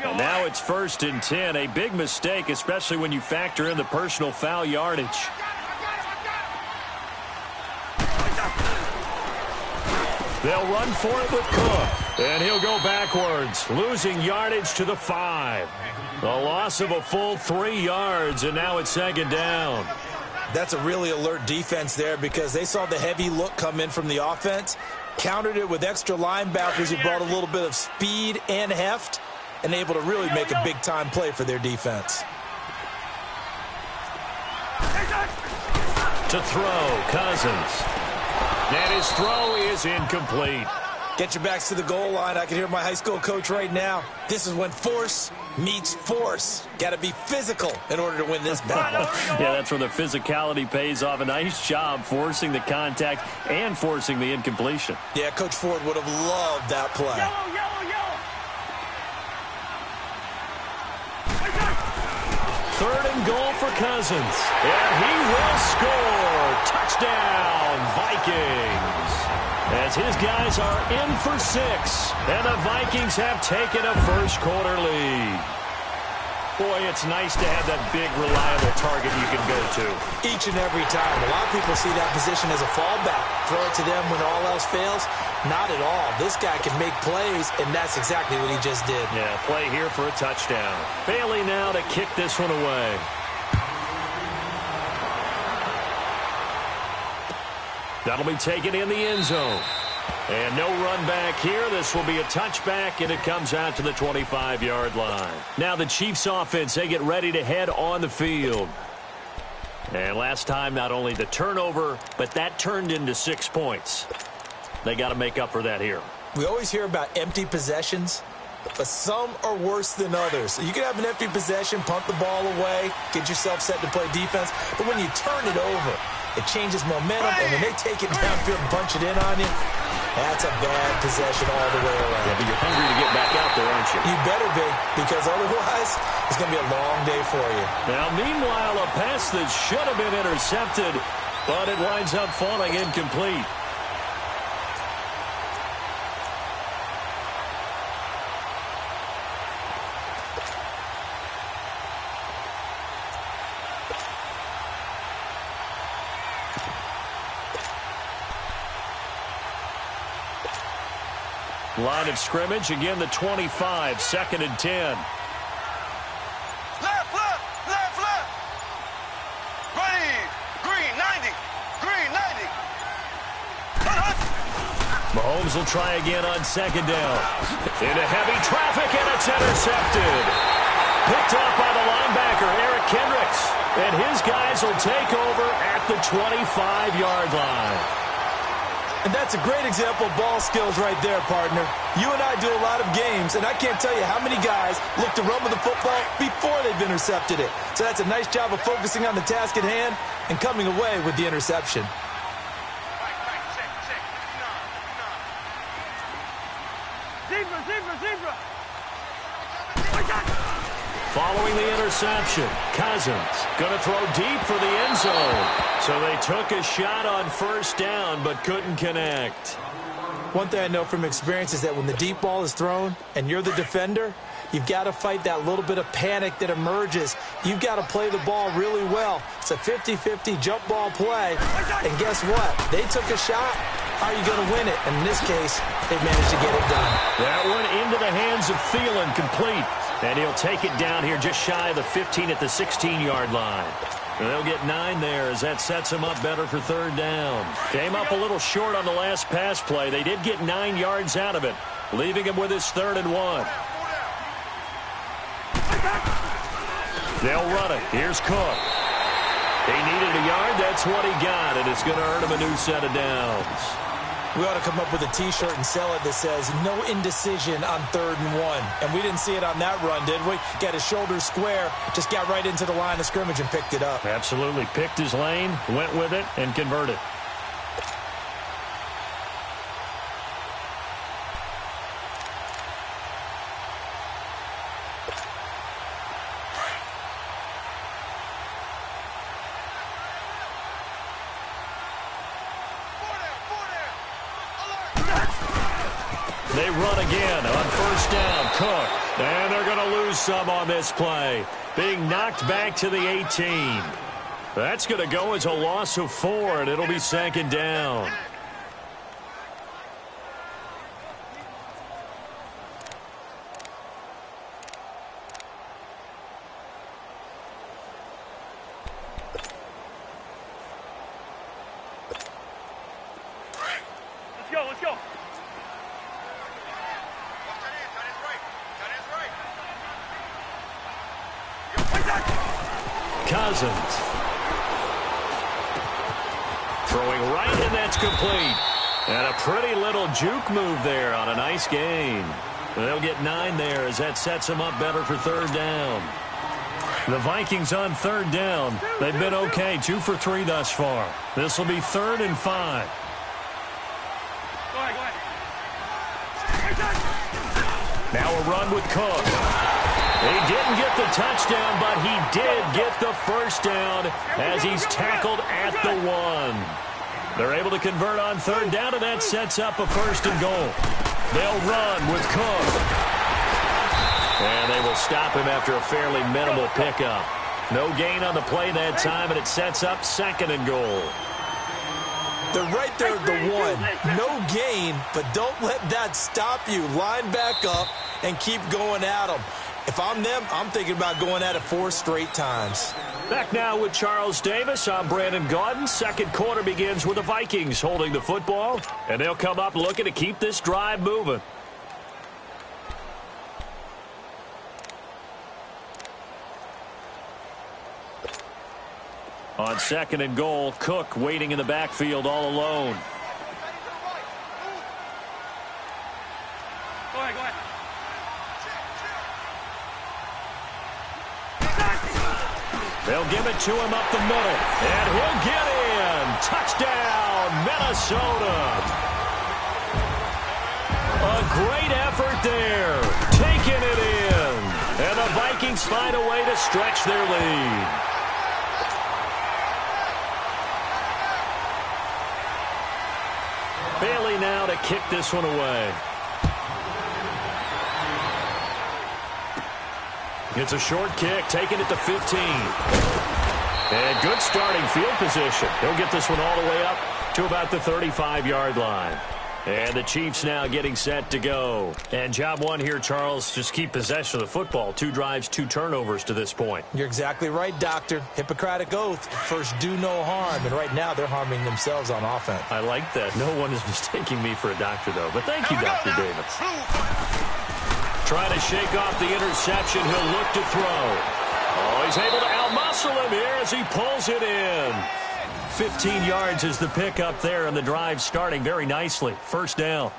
And now it's 1st and 10. A big mistake, especially when you factor in the personal foul yardage. They'll run for it with Cook. And he'll go backwards, losing yardage to the 5. A loss of a full 3 yards, and now it's 2nd down. That's a really alert defense there because they saw the heavy look come in from the offense, countered it with extra linebackers who brought a little bit of speed and heft, and able to really make a big-time play for their defense. To throw, Cousins. And his throw is incomplete. Get your backs to the goal line. I can hear my high school coach right now. This is when force meets force. Got to be physical in order to win this battle. Yeah, that's where the physicality pays off. A nice job forcing the contact and forcing the incompletion. Yeah, Coach Ford would have loved that play. Yellow. 3rd and goal for Cousins. And he will score. Touchdown, Vikings. As his guys are in for 6. And the Vikings have taken a first quarter lead. Boy, it's nice to have that big, reliable target you can go to. Each and every time. A lot of people see that position as a fallback. Throw it to them when all else fails. Not at all. This guy can make plays, and that's exactly what he just did. Yeah, play here for a touchdown. Bailey now to kick this one away. That'll be taken in the end zone. And no run back here. This will be a touchback, and it comes out to the 25-yard line. Now the Chiefs offense, they get ready to head on the field. And last time, not only the turnover, but that turned into 6 points. They got to make up for that here. We always hear about empty possessions, but some are worse than others. You can have an empty possession, punt the ball away, get yourself set to play defense, but when you turn it over, it changes momentum, and when they take it downfield and punch it in on you, that's a bad possession all the way around. Yeah, but you're hungry to get back out there, aren't you? You better be, because otherwise it's going to be a long day for you. Now, meanwhile, a pass that should have been intercepted, but it winds up falling incomplete. Line of scrimmage, again the 25, 2nd and 10. Left. Ready. Green, 90. Green, 90. Mahomes will try again on 2nd down. Into heavy traffic, and it's intercepted. Picked off by the linebacker, Eric Kendricks. And his guys will take over at the 25-yard line. And that's a great example of ball skills right there, partner. You and I do a lot of games, and I can't tell you how many guys look to run with the football before they've intercepted it. So that's a nice job of focusing on the task at hand and coming away with the interception. Zebra. Following the interception, Cousins going to throw deep for the end zone. So they took a shot on 1st down but couldn't connect. One thing I know from experience is that when the deep ball is thrown and you're the defender, you've got to fight that little bit of panic that emerges. You've got to play the ball really well. It's a 50-50 jump ball play. And guess what? They took a shot. How are you going to win it? And in this case, they managed to get it done. That one into the hands of Thielen, complete. And he'll take it down here just shy of the 15 at the 16-yard line. And they'll get 9 there as that sets them up better for 3rd down. Came up a little short on the last pass play. They did get 9 yards out of it, leaving him with his 3rd and 1. They'll run it. Here's Cook. He needed a yard. That's what he got, and it's going to earn him a new set of downs. We ought to come up with a T-shirt and sell it that says, no indecision on 3rd and 1. And we didn't see it on that run, did we? Got his shoulders square, just got right into the line of scrimmage and picked it up. Absolutely. Picked his lane, went with it, and converted. They run again on 1st down. Cook. And they're going to lose some on this play. Being knocked back to the 18. That's going to go as a loss of 4, and it'll be 2nd down. Let's go. Cousins. Throwing right, and that's complete. And a pretty little juke move there on a nice gain. They'll get 9 there as that sets them up better for 3rd down. The Vikings on 3rd down. They've been okay, 2 for 3 thus far. This will be 3rd and 5. Go ahead. Now a run with Cook. He didn't get the touchdown, but he did get the 1st down as he's tackled at the 1. They're able to convert on 3rd down, and that sets up a 1st and goal. They'll run with Cook. And they will stop him after a fairly minimal pickup. No gain on the play that time, and it sets up 2nd and goal. They're right there at the 1. No gain, but don't let that stop you. Line back up and keep going at them. If I'm them, I'm thinking about going at it 4 straight times. Back now with Charles Davis. I'm Brandon Gaudin. Second quarter begins with the Vikings holding the football, and they'll come up looking to keep this drive moving. On second and goal, Cook waiting in the backfield all alone. Go ahead. They'll give it to him up the middle, and he'll get in. Touchdown, Minnesota. A great effort there, taking it in. And the Vikings find a way to stretch their lead. Bailey now to kick this one away. It's a short kick, taking it to 15. And good starting field position. He'll get this one all the way up to about the 35-yard line. And the Chiefs now getting set to go. And job one here, Charles, just keep possession of the football. 2 drives, 2 turnovers to this point. You're exactly right, Doctor. Hippocratic oath. First, do no harm. And right now, they're harming themselves on offense. I like that. No one is mistaking me for a doctor, though. But thank you, Dr. Davis. Trying to shake off the interception. He'll look to throw. Oh, he's able to outmuscle him here as he pulls it in. 15 yards is the pickup there, and the drive starting very nicely. First down.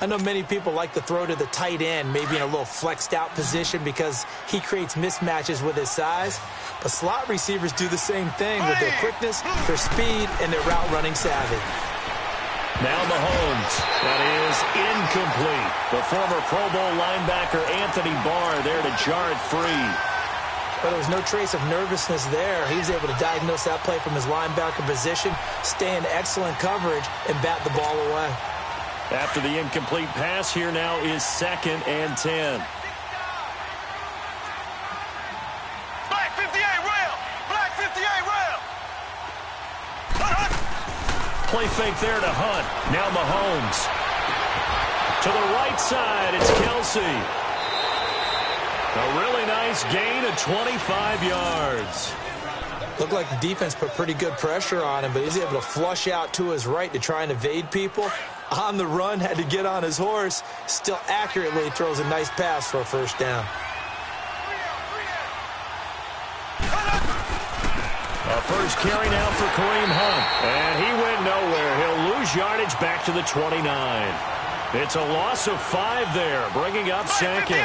I know many people like to throw to the tight end, maybe in a little flexed out position because he creates mismatches with his size. But slot receivers do the same thing with their quickness, their speed, and their route running savvy. Now Mahomes. That is incomplete. The former Pro Bowl linebacker Anthony Barr there to jar it free. But there was no trace of nervousness there. He was able to diagnose that play from his linebacker position, stay in excellent coverage, and bat the ball away. After the incomplete pass, here now is 2nd and 10. Black 58 rail! Black 58 rail! Play fake there to Hunt. Now Mahomes. To the right side, it's Kelsey. A really nice gain of 25 yards. Looked like the defense put pretty good pressure on him, but he's able to flush out to his right to try and evade people. On the run, had to get on his horse. Still accurately throws a nice pass for a first down. A first carry now for Kareem Hunt. And he went nowhere. He'll lose yardage back to the 29. It's a loss of 5 there, bringing up 2nd.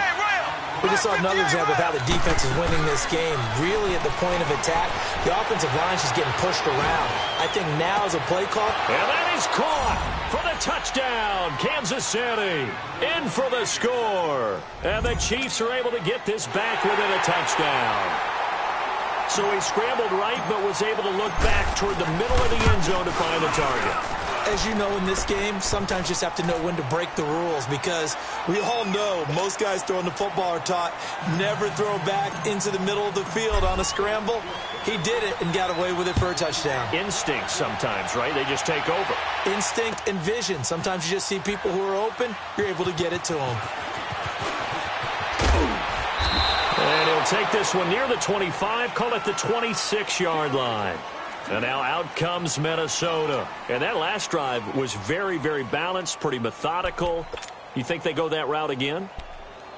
We just saw another example of how the defense is winning this game. Really at the point of attack, the offensive line is just getting pushed around. I think now is a play call. And that is caught for the touchdown. Kansas City in for the score. And the Chiefs are able to get this back within a touchdown. So he scrambled right, but was able to look back toward the middle of the end zone to find a target. As you know, in this game, sometimes you just have to know when to break the rules because we all know most guys throwing the football are taught never throw back into the middle of the field on a scramble. He did it and got away with it for a touchdown. Instinct sometimes, right? They just take over. Instinct and vision. Sometimes you just see people who are open, you're able to get it to them. And he'll take this one near the 25, call it the 26-yard line. And now out comes Minnesota. And that last drive was very, very balanced, pretty methodical. You think they go that route again?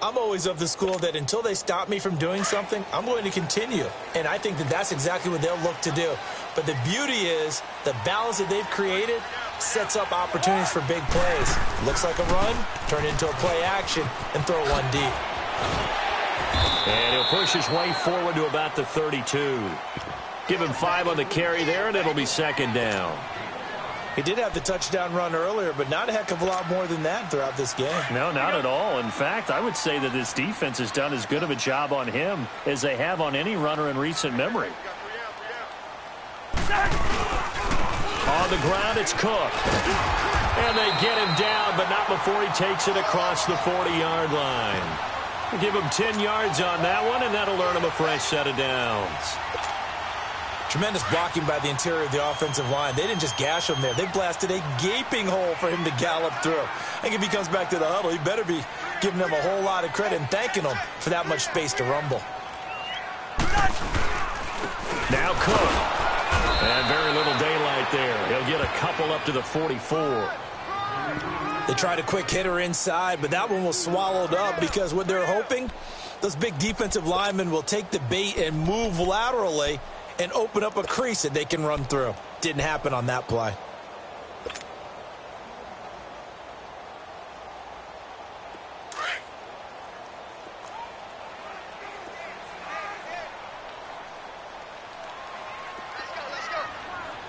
I'm always of the school that until they stop me from doing something, I'm going to continue. And I think that that's exactly what they'll look to do. But the beauty is the balance that they've created sets up opportunities for big plays. Looks like a run, turn into a play action, and throw one deep. And he'll push his way forward to about the 32. Give him 5 on the carry there, and it'll be 2nd down. He did have the touchdown run earlier, but not a heck of a lot more than that throughout this game. No, not at all. In fact, I would say that this defense has done as good of a job on him as they have on any runner in recent memory. On the ground, it's Cook. And they get him down, but not before he takes it across the 40-yard line. Give him 10 yards on that one, and that'll earn him a fresh set of downs. Tremendous blocking by the interior of the offensive line. They didn't just gash him there. They blasted a gaping hole for him to gallop through. I think if he comes back to the huddle, he better be giving them a whole lot of credit and thanking them for that much space to rumble. Now Cook. And very little daylight there. He'll get a couple up to the 44. They tried a quick hitter inside, but that one was swallowed up because what they're hoping, those big defensive linemen will take the bait and move laterally and open up a crease that they can run through. Didn't happen on that play. Let's go.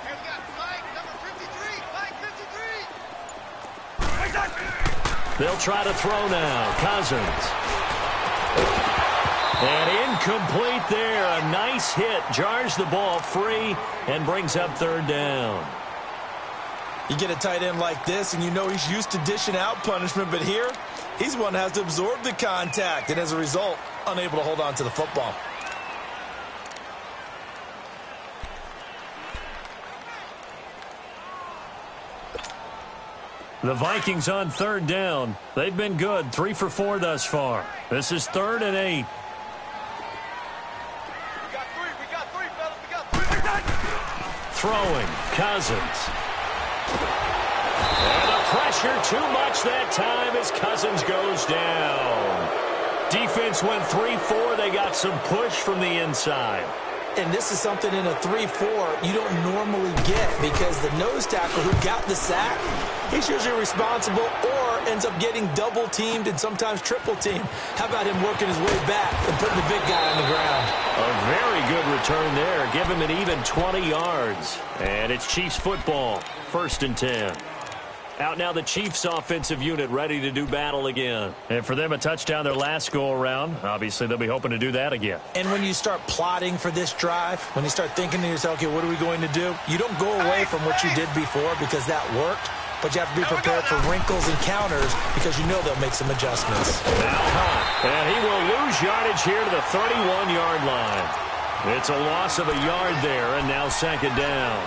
Here we got Mike, number 53. Mike, 53. They'll try to throw now. Cousins. And incomplete there. A nice hit. Jars the ball free and brings up third down. You get a tight end like this, and you know he's used to dishing out punishment, but here, he's one that has to absorb the contact, and as a result, unable to hold on to the football. The Vikings on third down. They've been good. 3 for 4 thus far. This is 3rd and 8. We got three, fellas. We got three. Throwing. Cousins. And the pressure too much that time as Cousins goes down. Defense went 3-4. They got some push from the inside. And this is something in a 3-4 you don't normally get because the nose tackle who got the sack, he's usually responsible or ends up getting double-teamed and sometimes triple-teamed. How about him working his way back and putting the big guy on the ground? A very good return there. Give him an even 20 yards. And it's Chiefs football. 1st and 10. Out now the Chiefs offensive unit ready to do battle again. And for them a touchdown their last go-around. Obviously they'll be hoping to do that again. And when you start plotting for this drive, when you start thinking to yourself, okay, what are we going to do? You don't go away from what you did before because that worked. But you have to be prepared for wrinkles and counters because you know they'll make some adjustments. Now high. And he will lose yardage here to the 31-yard line. It's a loss of a yard there and now 2nd down.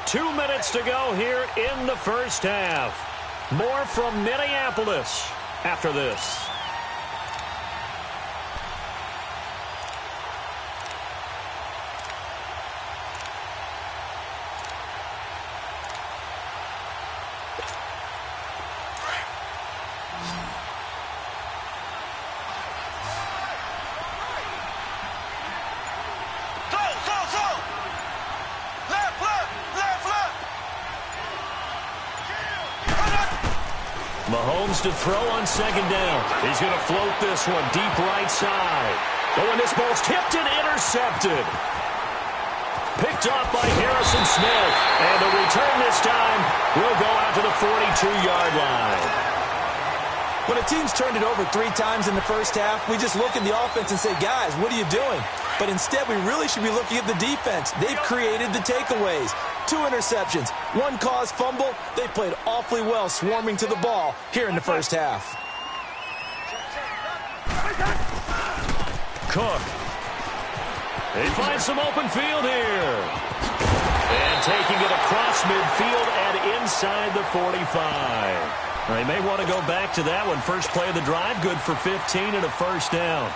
2 minutes to go here in the first half. More from Minneapolis after this. Mahomes to throw on 2nd down. He's going to float this one deep right side. Oh, and this ball's tipped and intercepted. Picked off by Harrison Smith. And the return this time will go out to the 42-yard line. When a team's turned it over 3 times in the first half, we just look at the offense and say, guys, what are you doing? But instead, we really should be looking at the defense. They've created the takeaways. 2 interceptions, 1 caused fumble. They played awfully well swarming to the ball here in the first half. Cook. They find some open field here. And taking it across midfield and inside the 45. They may want to go back to that one. First play of the drive, good for 15 and a 1st down.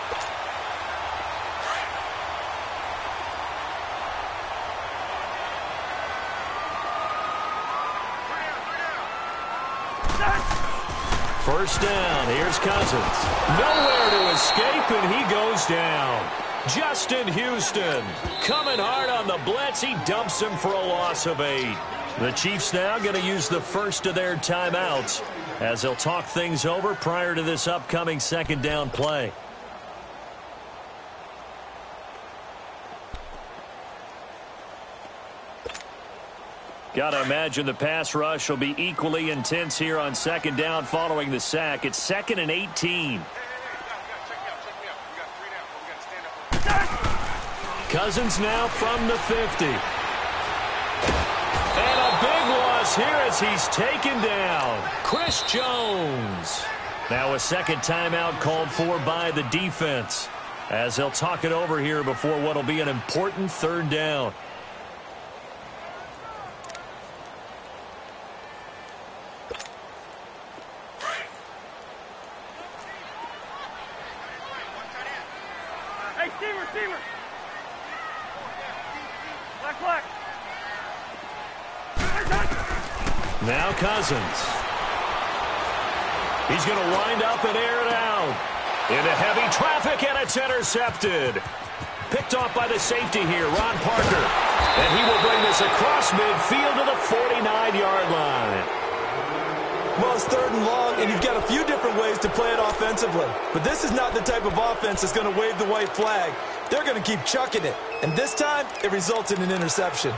First down, here's Cousins. Nowhere to escape, and he goes down. Justin Houston coming hard on the blitz. He dumps him for a loss of 8. The Chiefs now going to use the first of their timeouts as they'll talk things over prior to this upcoming 2nd down play. Got to imagine the pass rush will be equally intense here on 2nd down following the sack. It's 2nd and 18. Cousins now from the 50. And a big loss loss here as he's taken down. Chris Jones. Now a second timeout called for by the defense, as they'll talk it over here before what will be an important third down. Hey, Steamer. Black. Now Cousins. He's going to wind up and air it out. Into heavy traffic, and it's intercepted. Picked off by the safety here, Ron Parker. And he will bring this across midfield to the 49-yard line. Well, it's 3rd and long, and you've got a few different ways to play it offensively. But this is not the type of offense that's going to wave the white flag. They're going to keep chucking it. And this time, it results in an interception.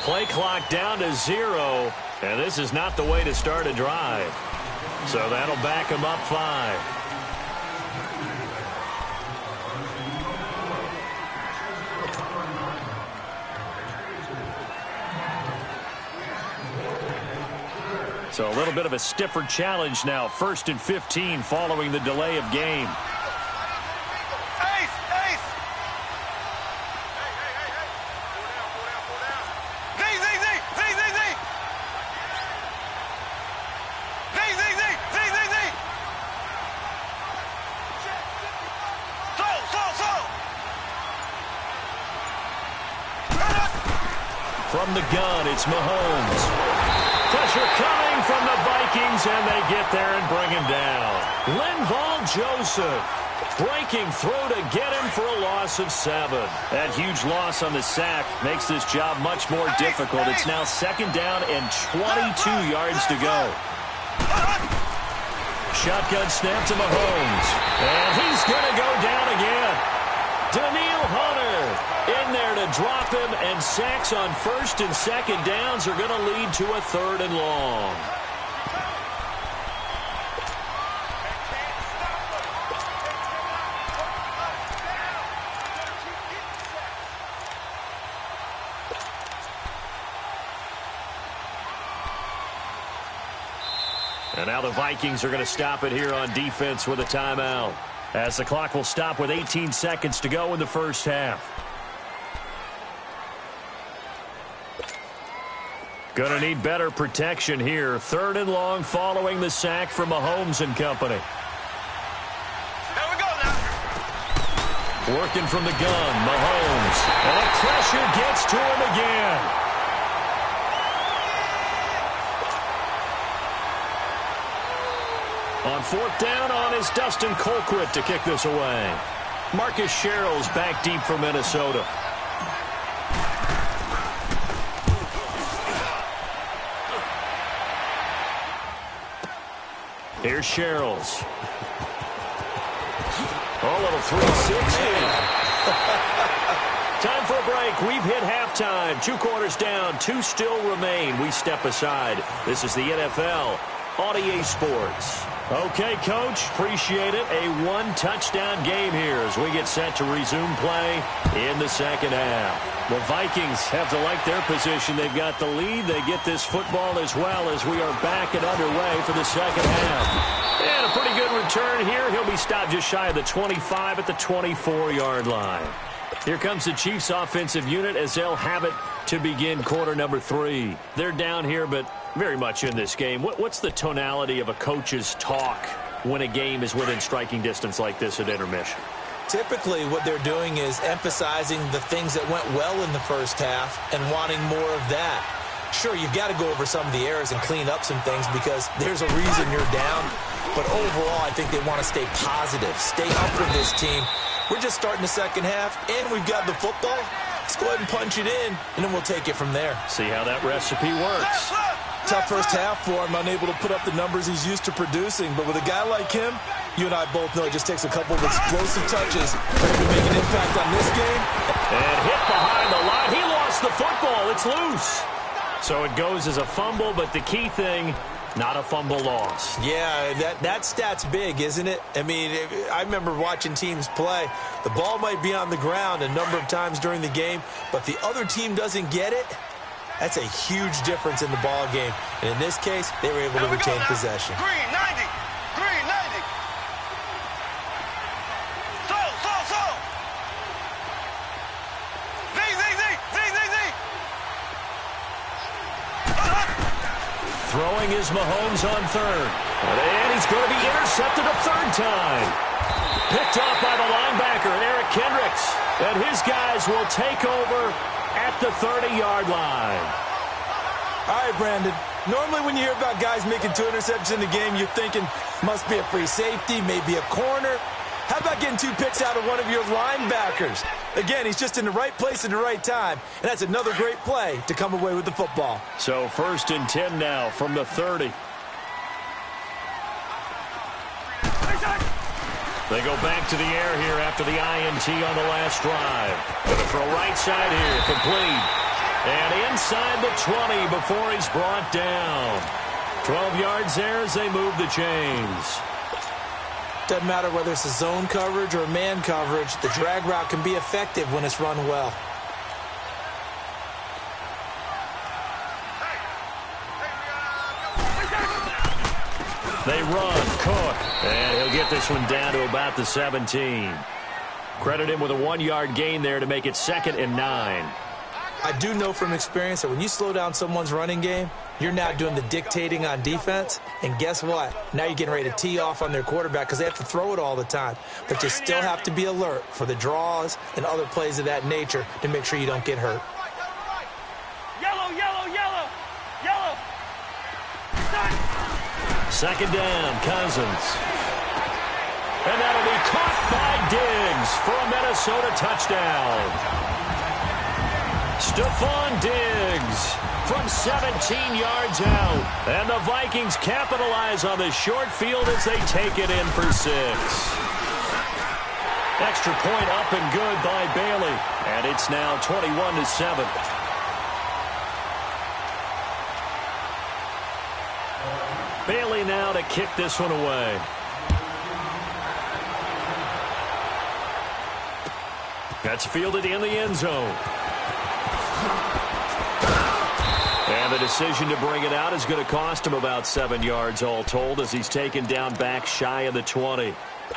Play clock down to 0, and this is not the way to start a drive. So that'll back him up 5. So a little bit of a stiffer challenge now. 1st and 15 following the delay of game. From the gun, it's Mahomes. Pressure coming from the Vikings, and they get there and bring him down. Linval Joseph breaking through to get him for a loss of 7. That huge loss on the sack makes this job much more difficult. It's now 2nd down and 22 yards to go. Shotgun snap to Mahomes, and he's going to go down again. Daniil Hunter in there to drop him, and sacks on 1st and 2nd downs are going to lead to a 3rd and long. And now the Vikings are going to stop it here on defense with a timeout, as the clock will stop with 18 seconds to go in the first half. Going to need better protection here. 3rd and long following the sack from Mahomes and company. Here we go now. Working from the gun, Mahomes. And the pressure gets to him again. On 4th down on is Dustin Colquitt to kick this away. Marcus Sherrill's back deep for Minnesota. Here's Sherrills. A little 360. Time for a break. We've hit halftime. 2 quarters down. 2 still remain. We step aside. This is the NFL on EA Sports. Okay, Coach. Appreciate it. A 1-touchdown game here as we get set to resume play in the second half. The Vikings have to like their position. They've got the lead. They get this football as well as we are back and underway for the second half. And a pretty good return here. He'll be stopped just shy of the 25 at the 24-yard line. Here comes the Chiefs offensive unit as they'll have it to begin quarter number 3. They're down here, but very much in this game. What's the tonality of a coach's talk when a game is within striking distance like this at intermission? Typically, what they're doing is emphasizing the things that went well in the first half and wanting more of that. Sure, you've got to go over some of the errors and clean up some things because there's a reason you're down. But overall, I think they want to stay positive, stay up with this team. We're just starting the second half, and we've got the football. Let's go ahead and punch it in, and then we'll take it from there. See how that recipe works. Tough first half for him, unable to put up the numbers he's used to producing. But with a guy like him, you and I both know it just takes a couple of explosive touches for him to make an impact on this game. And hit behind the line. He lost the football. It's loose. So it goes as a fumble, but the key thing, not a fumble loss. Yeah, that stat's big, isn't it? I mean, I remember watching teams play. The ball might be on the ground a number of times during the game, but the other team doesn't get it. That's a huge difference in the ball game. And in this case, they were able to retain possession. Green 90. Green 90. So. Z. Throwing is Mahomes on third. And he's going to be intercepted a third time. Picked off by the linebacker, Eric Kendricks. And his guys will take over at the 30-yard line. All right, Brandon. Normally when you hear about guys making 2 interceptions in the game, you're thinking must be a free safety, maybe a corner. How about getting 2 picks out of one of your linebackers? Again, he's just in the right place at the right time, and that's another great play to come away with the football. So 1st and 10 now from the 30. They go back to the air here after the INT on the last drive. Going to throw right side here, complete. And inside the 20 before he's brought down. 12 yards there as they move the chains. Doesn't matter whether it's a zone coverage or man coverage, the drag route can be effective when it's run well. They run, Cook, and he'll get this one down to about the 17. Credit him with a 1-yard gain there to make it 2nd and 9. I do know from experience that when you slow down someone's running game, you're now doing the dictating on defense. And guess what? Now you're getting ready to tee off on their quarterback because they have to throw it all the time. But you still have to be alert for the draws and other plays of that nature to make sure you don't get hurt. Yellow. 2nd down, Cousins. And that'll be caught by Diggs for a Minnesota touchdown. Stephon Diggs from 17 yards out. And the Vikings capitalize on the short field as they take it in for 6. Extra point up and good by Bailey. And it's now 21-7. Bailey now to kick this one away. That's fielded in the end zone. And the decision to bring it out is going to cost him about 7 yards all told as he's taken down back shy of the 20.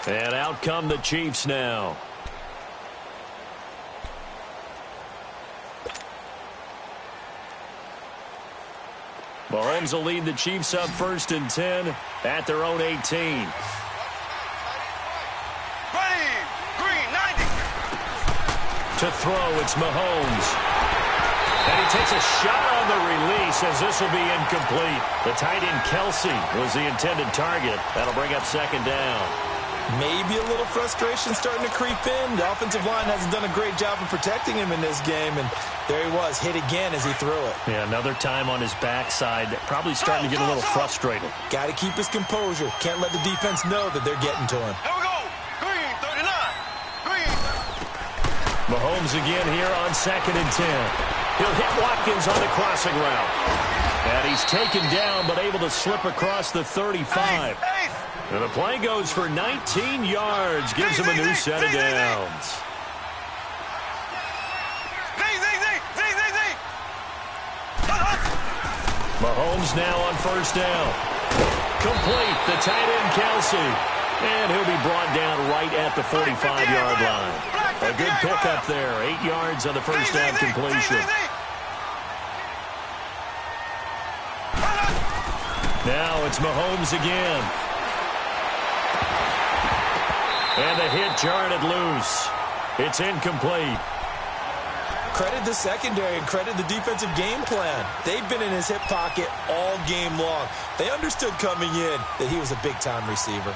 And out come the Chiefs now. Mahomes will lead the Chiefs up 1st and 10 at their own 18. Green 90. To throw, it's Mahomes. And he takes a shot on the release as this will be incomplete. The tight end Kelsey was the intended target. That'll bring up 2nd down. Maybe a little frustration starting to creep in. The offensive line hasn't done a great job of protecting him in this game, and there he was, hit again as he threw it. Yeah, another time on his backside, probably starting to get a little frustrated. Got to keep his composure. Can't let the defense know that they're getting to him. Here we go. Green 39. Green. Mahomes again here on 2nd and 10. He'll hit Watkins on the crossing route. And he's taken down, but able to slip across the 35. And the play goes for 19 yards. Gives him a new set of downs. Mahomes now on 1st down. Complete, the tight end Kelsey. And he'll be brought down right at the 45-yard line. A good pickup there. 8 yards on the 1st down completion. Now it's Mahomes again. And the hit jarred it loose. It's incomplete. Credit the secondary and credit the defensive game plan. They've been in his hip pocket all game long. They understood coming in that he was a big-time receiver.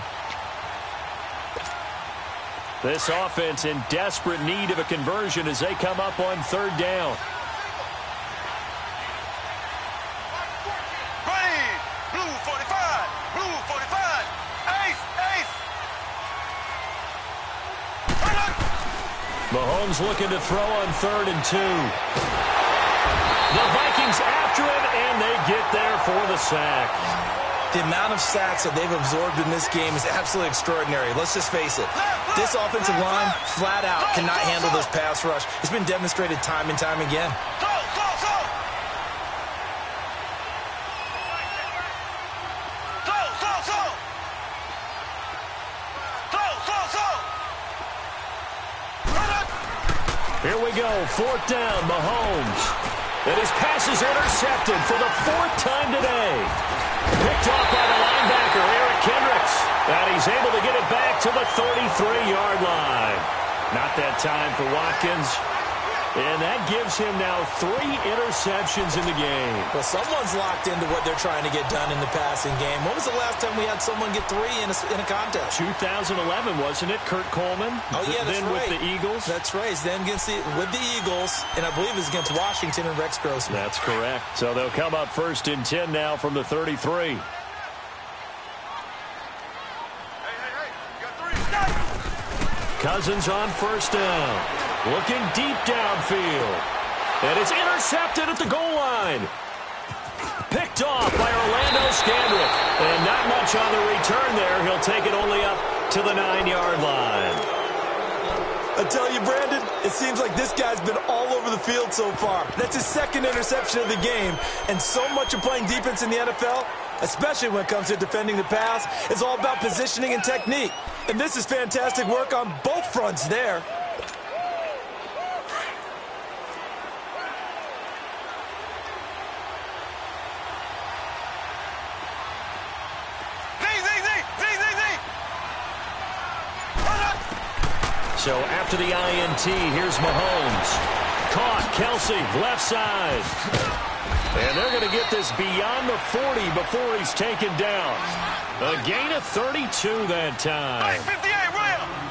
This offense in desperate need of a conversion as they come up on 3rd down. Mahomes looking to throw on 3rd and 2. The Vikings after it, and they get there for the sack. The amount of sacks that they've absorbed in this game is absolutely extraordinary. Let's just face it. This offensive line, flat out, cannot handle this pass rush. It's been demonstrated time and time again. Here we go, 4th down, Mahomes. And his pass is intercepted for the 4th time today. Picked off by the linebacker, Eric Kendricks. And he's able to get it back to the 33-yard line. Not that time for Watkins. And that gives him now 3 interceptions in the game. Well, someone's locked into what they're trying to get done in the passing game. When was the last time we had someone get 3 in a contest? 2011, wasn't it? Kurt Coleman? Oh, yeah, that's then right. With the Eagles? That's right. Then with the Eagles, and I believe it was against Washington and Rex Grossman. That's correct. So they'll come up 1st and 10 now from the 33. Cousins on 1st down. Looking deep downfield. And it's intercepted at the goal line. Picked off by Orlando Scandrick. And not much on the return there. He'll take it only up to the 9-yard line. I tell you, Brandon, it seems like this guy's been all over the field so far. That's his 2nd interception of the game. And so much of playing defense in the NFL, especially when it comes to defending the pass, is all about positioning and technique. And this is fantastic work on both fronts there. So after the INT, here's Mahomes. Caught, Kelsey, left side. And they're going to get this beyond the 40 before he's taken down. A gain of 32 that time.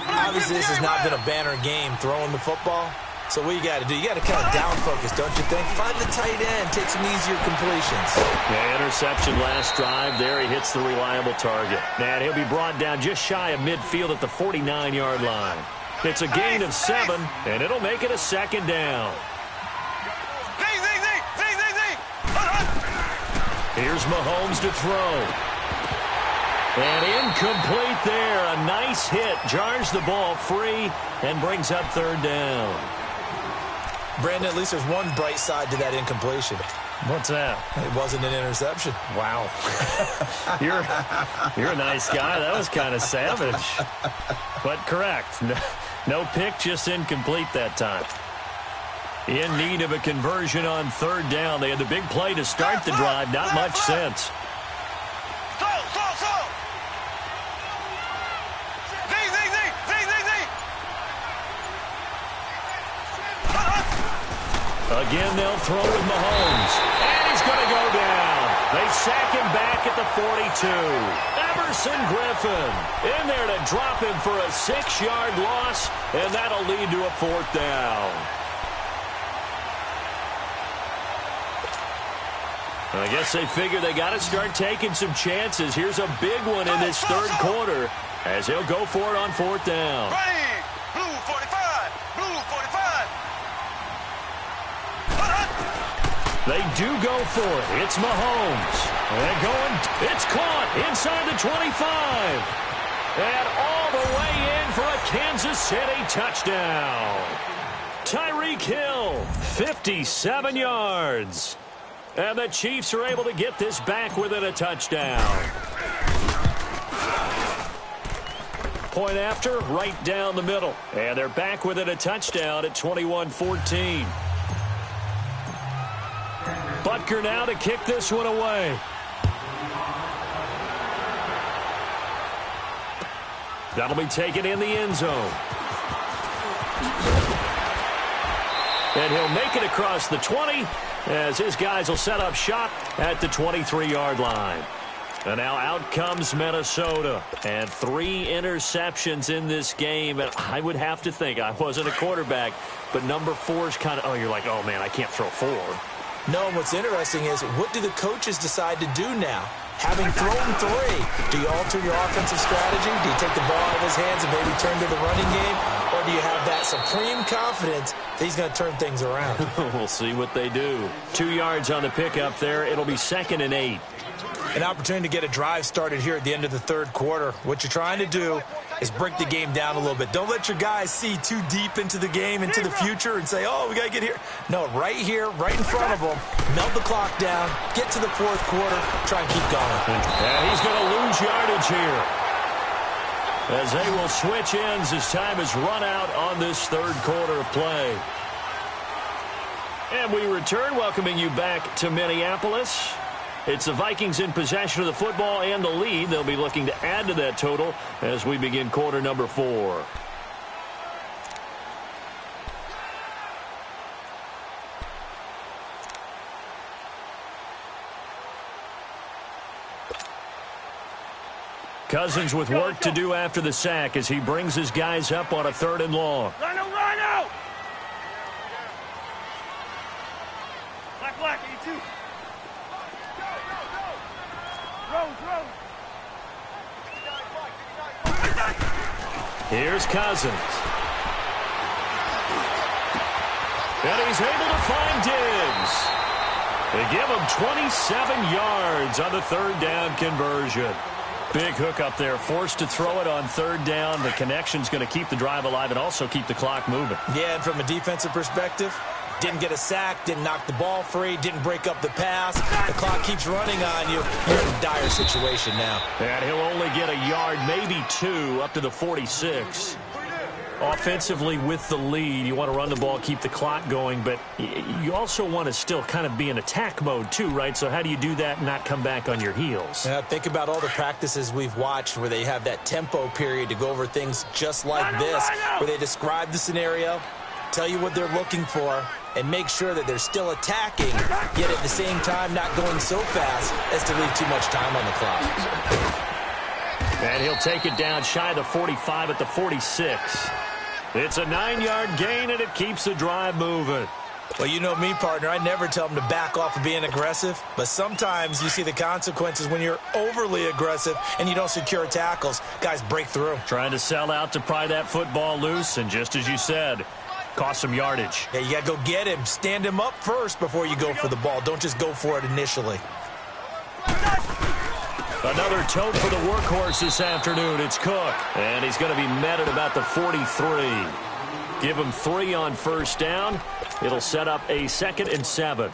Obviously, this has not been a banner game throwing the football. So what you got to do, you got to kind of down focus, don't you think? Find the tight end, take some easier completions. Yeah, interception last drive. There he hits the reliable target. And he'll be brought down just shy of midfield at the 49-yard line. It's a gain of 7, and it'll make it a 2nd down. Here's Mahomes to throw. And incomplete there. A nice hit. Jars the ball free and brings up 3rd down. Brandon, at least there's one bright side to that incompletion. What's that? It wasn't an interception. Wow. You're a nice guy. That was kind of savage. But correct. No pick, just incomplete that time. In need of a conversion on 3rd down. They had the big play to start the drive. Not much sense. Again, they'll throw with Mahomes. And he's going to go down. They sack him back at the 42. Emerson Griffin in there to drop him for a 6-yard loss, and that'll lead to a 4th down. I guess they figure they got to start taking some chances. Here's a big one in this 3rd quarter as he'll go for it on 4th down. Blue 45, blue 45. They do go for it. It's Mahomes. And going, it's caught inside the 25. And all the way in for a Kansas City touchdown. Tyreek Hill, 57 yards. And the Chiefs are able to get this back within a touchdown. Point after, right down the middle. And they're back within a touchdown at 21-14. Butker now to kick this one away. That'll be taken in the end zone. And he'll make it across the 20 as his guys will set up shop at the 23-yard line. And now out comes Minnesota. And 3 interceptions in this game. And I would have to think, I wasn't a quarterback, but number 4 is kind of, you're like, oh, man, I can't throw 4. No, and what's interesting is, what do the coaches decide to do now? Having thrown 3, do you alter your offensive strategy? Do you take the ball out of his hands and maybe turn to the running game? or do you have that supreme confidence that he's going to turn things around? We'll see what they do. 2 yards on the pickup there. It'll be 2nd and 8. An opportunity to get a drive started here at the end of the third quarter. What you're trying to do is break the game down a little bit. Don't let your guys see too deep into the game, into the future, and say, oh, we got to get here. No, right here, right in front of them, melt the clock down, get to the fourth quarter, try and keep going. And he's going to lose yardage here, as they will switch ends as time is run out on this third quarter of play. And we return, welcoming you back to Minneapolis. It's the Vikings in possession of the football and the lead. They'll be looking to add to that total as we begin quarter number 4. Cousins with work to do after the sack as he brings his guys up on a 3rd and long. Run out! Black, 82. Rose. Here's Cousins. And he's able to find Diggs. They give him 27 yards on the 3rd down conversion. Big hook up there, forced to throw it on 3rd down. The connection's going to keep the drive alive and also keep the clock moving. Yeah, and from a defensive perspective, didn't get a sack, didn't knock the ball free, didn't break up the pass. The clock keeps running on you. You're in a dire situation now. And he'll only get a yard, maybe 2, up to the 46. Offensively with the lead, you want to run the ball, keep the clock going, but you also want to still kind of be in attack mode too, right? So how do you do that and not come back on your heels? Yeah, think about all the practices we've watched where they have that tempo period to go over things just like this, where they describe the scenario, tell you what they're looking for, and make sure that they're still attacking, yet at the same time not going so fast as to leave too much time on the clock. And he'll take it down shy of the 45 at the 46. It's a 9-yard gain, and it keeps the drive moving. Well, you know me, partner. I never tell them to back off of being aggressive, but sometimes you see the consequences when you're overly aggressive and you don't secure tackles. Guys break through. Trying to sell out to pry that football loose, and just as you said, cost some yardage. Yeah, you got to go get him. Stand him up first before you go for the ball. Don't just go for it initially. Another tote for the workhorse this afternoon. It's Cook, and he's going to be met at about the 43. Give him 3 on 1st down. It'll set up a 2nd and 7.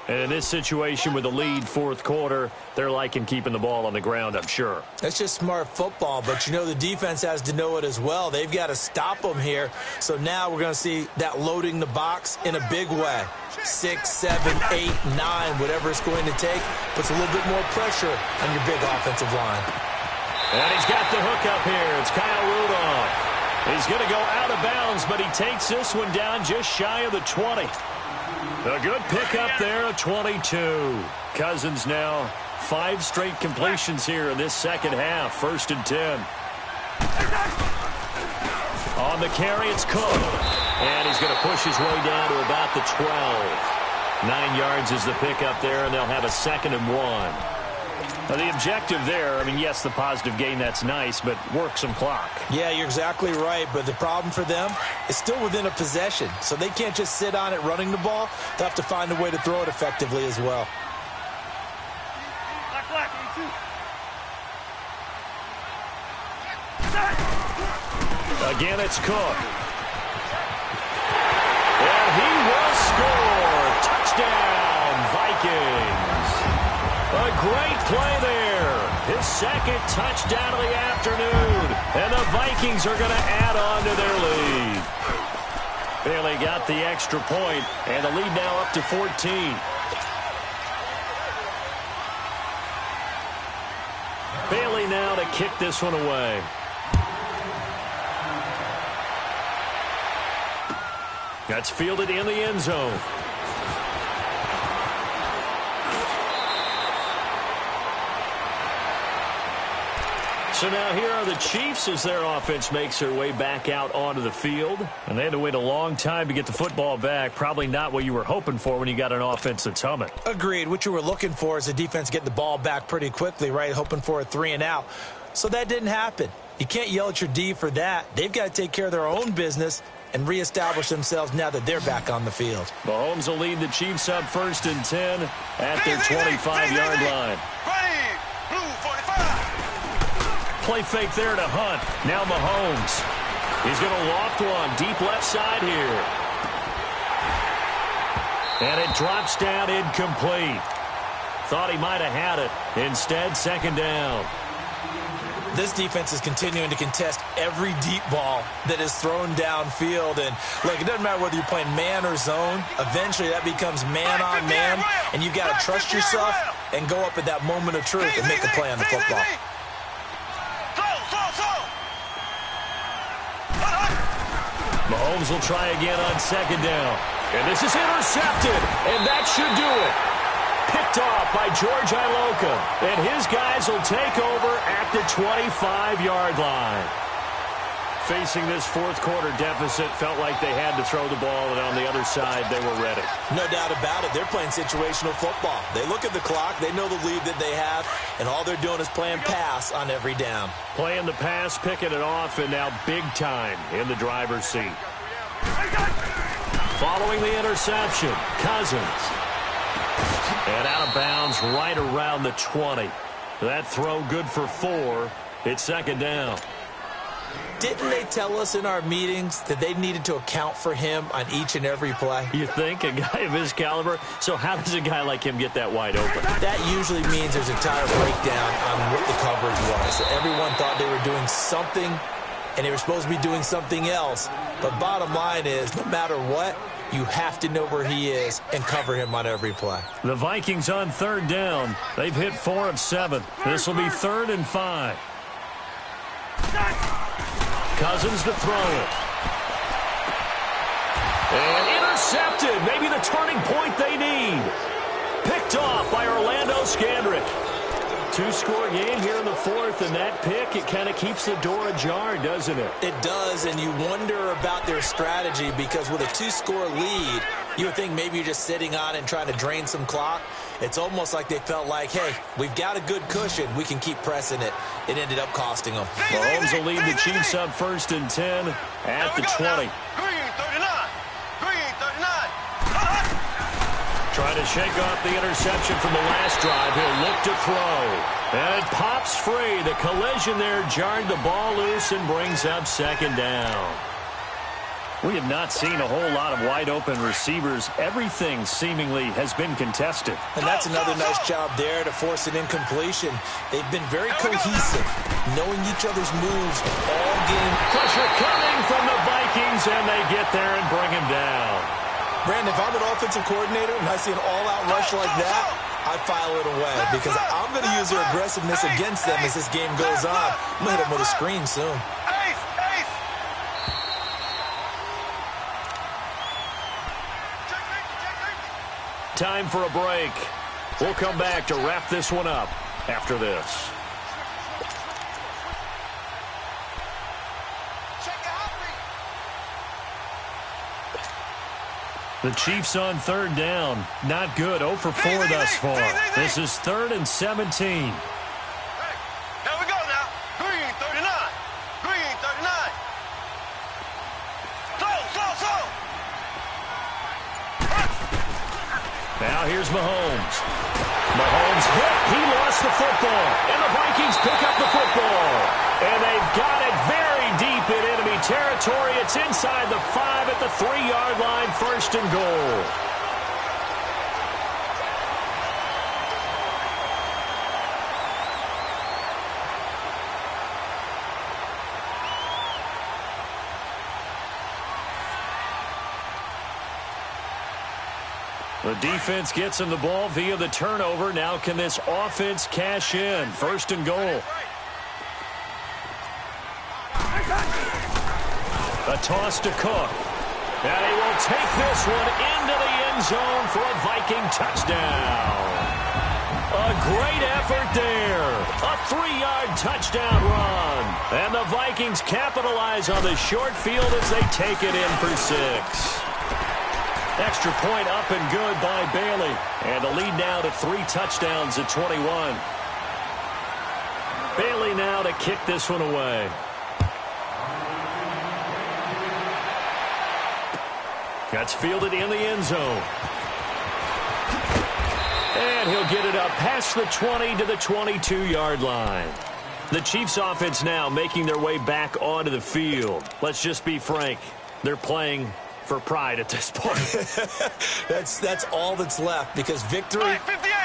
And in this situation with the lead 4th quarter, they're liking keeping the ball on the ground, I'm sure. That's just smart football, but you know the defense has to know it as well. They've got to stop them here. So now we're going to see that loading the box in a big way. 6, 7, 8, 9, whatever it's going to take, puts a little bit more pressure on your big offensive line. And he's got the hook up here. It's Kyle Rudolph. He's going to go out of bounds, but he takes this one down just shy of the 20. A good pickup there at 22. Cousins now 5 straight completions here in this second half. 1st and 10. On the carry, it's Cook. And he's going to push his way down to about the 12. 9 yards is the pickup there, and they'll have a 2nd and 1. Now, the objective there, I mean, yes, the positive gain, that's nice, but work some clock. Yeah, you're exactly right, but the problem for them is still within a possession, so they can't just sit on it running the ball. They'll have to find a way to throw it effectively as well. Black, 82. Again, it's Cook. And he will score. Touchdown, Vikings. A great play there. His 2nd touchdown of the afternoon. And the Vikings are going to add on to their lead. Bailey got the extra point, and the lead now up to 14. Bailey now to kick this one away. That's fielded in the end zone. So now here are the Chiefs as their offense makes their way back out onto the field. And they had to wait a long time to get the football back. Probably not what you were hoping for when you got an offense that's humming. Agreed. What you were looking for is the defense getting the ball back pretty quickly, right? Hoping for a 3 and out. So that didn't happen. You can't yell at your D for that. They've got to take care of their own business and reestablish themselves now that they're back on the field. Mahomes will lead the Chiefs up 1st and 10 at their 25-yard line. Play fake there to Hunt. Now Mahomes. He's going to loft one deep left side here. And it drops down incomplete. Thought he might have had it. Instead, 2nd down. This defense is continuing to contest every deep ball that is thrown downfield. And, look, it doesn't matter whether you're playing man or zone. Eventually, that becomes man-on-man, and you've got to trust yourself and go up at that moment of truth and make a play on the football. Mahomes will try again on 2nd down. And this is intercepted, and that should do it. Picked off by George Iloka, and his guys will take over at the 25-yard line. Facing this 4th quarter deficit, felt like they had to throw the ball, and on the other side, they were ready. No doubt about it. They're playing situational football. They look at the clock, they know the lead that they have, and all they're doing is playing pass on every down. Playing the pass, picking it off, and now big time in the driver's seat. Following the interception, Cousins. And out of bounds right around the 20. That throw good for 4. It's 2nd down. Didn't they tell us in our meetings that they needed to account for him on each and every play? You think? A guy of his caliber? So how does a guy like him get that wide open? That usually means there's a tire breakdown on what the coverage was. Everyone thought they were doing something, and they were supposed to be doing something else. But bottom line is, no matter what, you have to know where he is and cover him on every play. The Vikings on 3rd down. They've hit 4 of 7. This will be 3rd and 5. Cousins to throw it. And intercepted. Maybe the turning point they need. Picked off by Orlando Scandrick. 2-score game here in the 4th, and that pick, it kind of keeps the door ajar, doesn't it? It does, and you wonder about their strategy because with a 2-score lead, you would think maybe you're just sitting on it and trying to drain some clock. It's almost like they felt like, hey, we've got a good cushion. We can keep pressing it. It ended up costing them. Mahomes will lead the Chiefs up 1st and 10 at the 20. Trying to shake off the interception from the last drive. He'll look to throw. And it pops free. The collision there jarred the ball loose and brings up 2nd down. We have not seen a whole lot of wide-open receivers. Everything seemingly has been contested. And that's another nice job there to force an incompletion. They've been very cohesive, knowing each other's moves all game. Pressure coming from the Vikings, and they get there and bring him down. Brandon, if I'm an offensive coordinator and I see an all-out rush like that, I file it away because I'm going to use their aggressiveness against them as this game goes on. I'm going to hit them with a screen soon. Time for a break. We'll come back to wrap this one up after this. The Chiefs on 3rd down. Not good. 0 for 4 thus far. This is 3rd and 17. Hey, here we go now. Green 39. Green 39. Slow. Now here's Mahomes. Mahomes hit. He lost the football. And the Vikings pick up the football. And they've got it very deep in enemy territory. It's inside the 5 at the 3-yard line. 1st and goal. The defense gets him the ball via the turnover. Now can this offense cash in? 1st and goal. A toss to Cook. And he will take this one into the end zone for a Viking touchdown. A great effort there. A 3-yard touchdown run. And the Vikings capitalize on the short field as they take it in for 6. Extra point up and good by Bailey. And the lead now to 3 touchdowns at 21. Bailey now to kick this one away. That's fielded in the end zone. And he'll get it up past the 20 to the 22-yard line. The Chiefs offense now making their way back onto the field. Let's just be frank. They're playing for pride at this point. That's all that's left, because victory,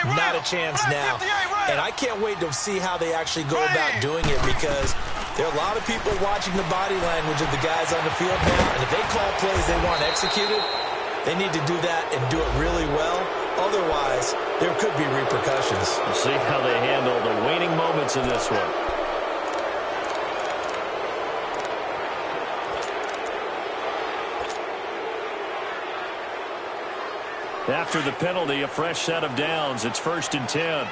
not a chance now. And I can't wait to see how they actually go about doing it, because there are a lot of people watching the body language of the guys on the field now, and if they call plays they want executed, they need to do that and do it really well. Otherwise, there could be repercussions. We'll see how they handle the waning moments in this one. After the penalty, a fresh set of downs. It's 1st and 10.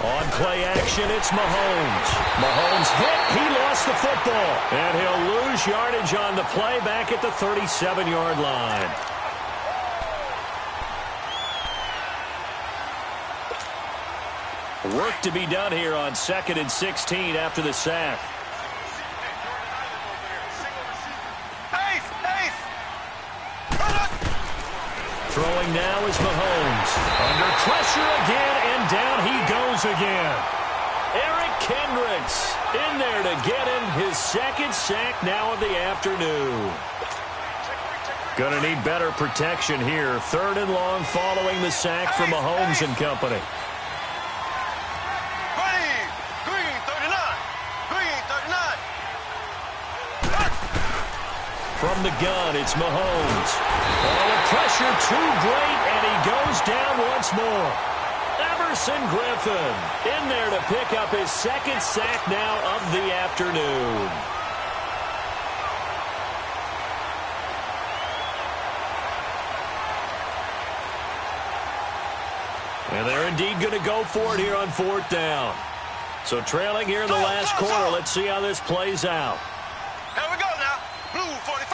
On play action, it's Mahomes. Mahomes hit. He lost the football. And he'll lose yardage on the play back at the 37-yard line. Work to be done here on 2nd and 16 after the sack. Throwing now is Mahomes. Under pressure again, and down he goes again. Eric Kendricks in there to get him his 2nd sack now of the afternoon. Going to need better protection here. 3rd and long following the sack from Mahomes and company. From the gun, it's Mahomes. Oh, the pressure too great, and he goes down once more. Everson Griffin in there to pick up his 2nd sack now of the afternoon. And they're indeed going to go for it here on 4th down. So trailing here in the last quarter. Let's see how this plays out. Here we go now. Blue 45.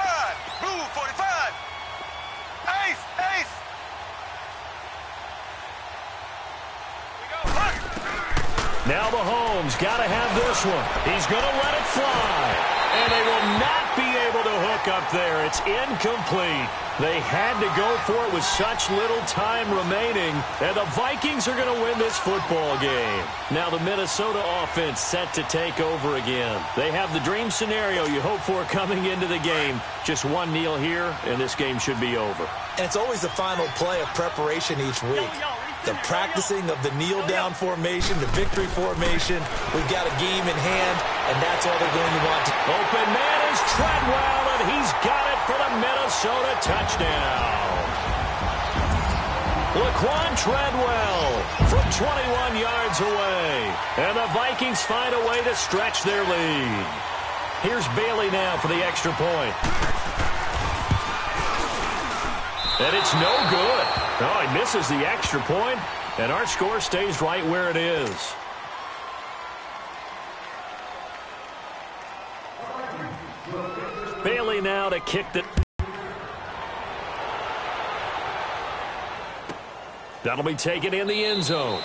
Blue 45. Ace. Ace. Now Mahomes got to have this one. He's going to let it fly. And they will not be able to hook up there. It's incomplete. They had to go for it with such little time remaining. And the Vikings are going to win this football game. Now the Minnesota offense set to take over again. They have the dream scenario you hope for coming into the game. Just one kneel here, and this game should be over. And it's always the final play of preparation each week. The practicing of the kneel-down formation, the victory formation. We've got a game in hand, and that's all they're going to want to. Open man is Treadwell, and he's got it for the Minnesota touchdown. Laquan Treadwell from 21 yards away. And the Vikings find a way to stretch their lead. Here's Bailey now for the extra point. And it's no good. Oh, he misses the extra point, and our score stays right where it is. Bailey now to kick the... That'll be taken in the end zone.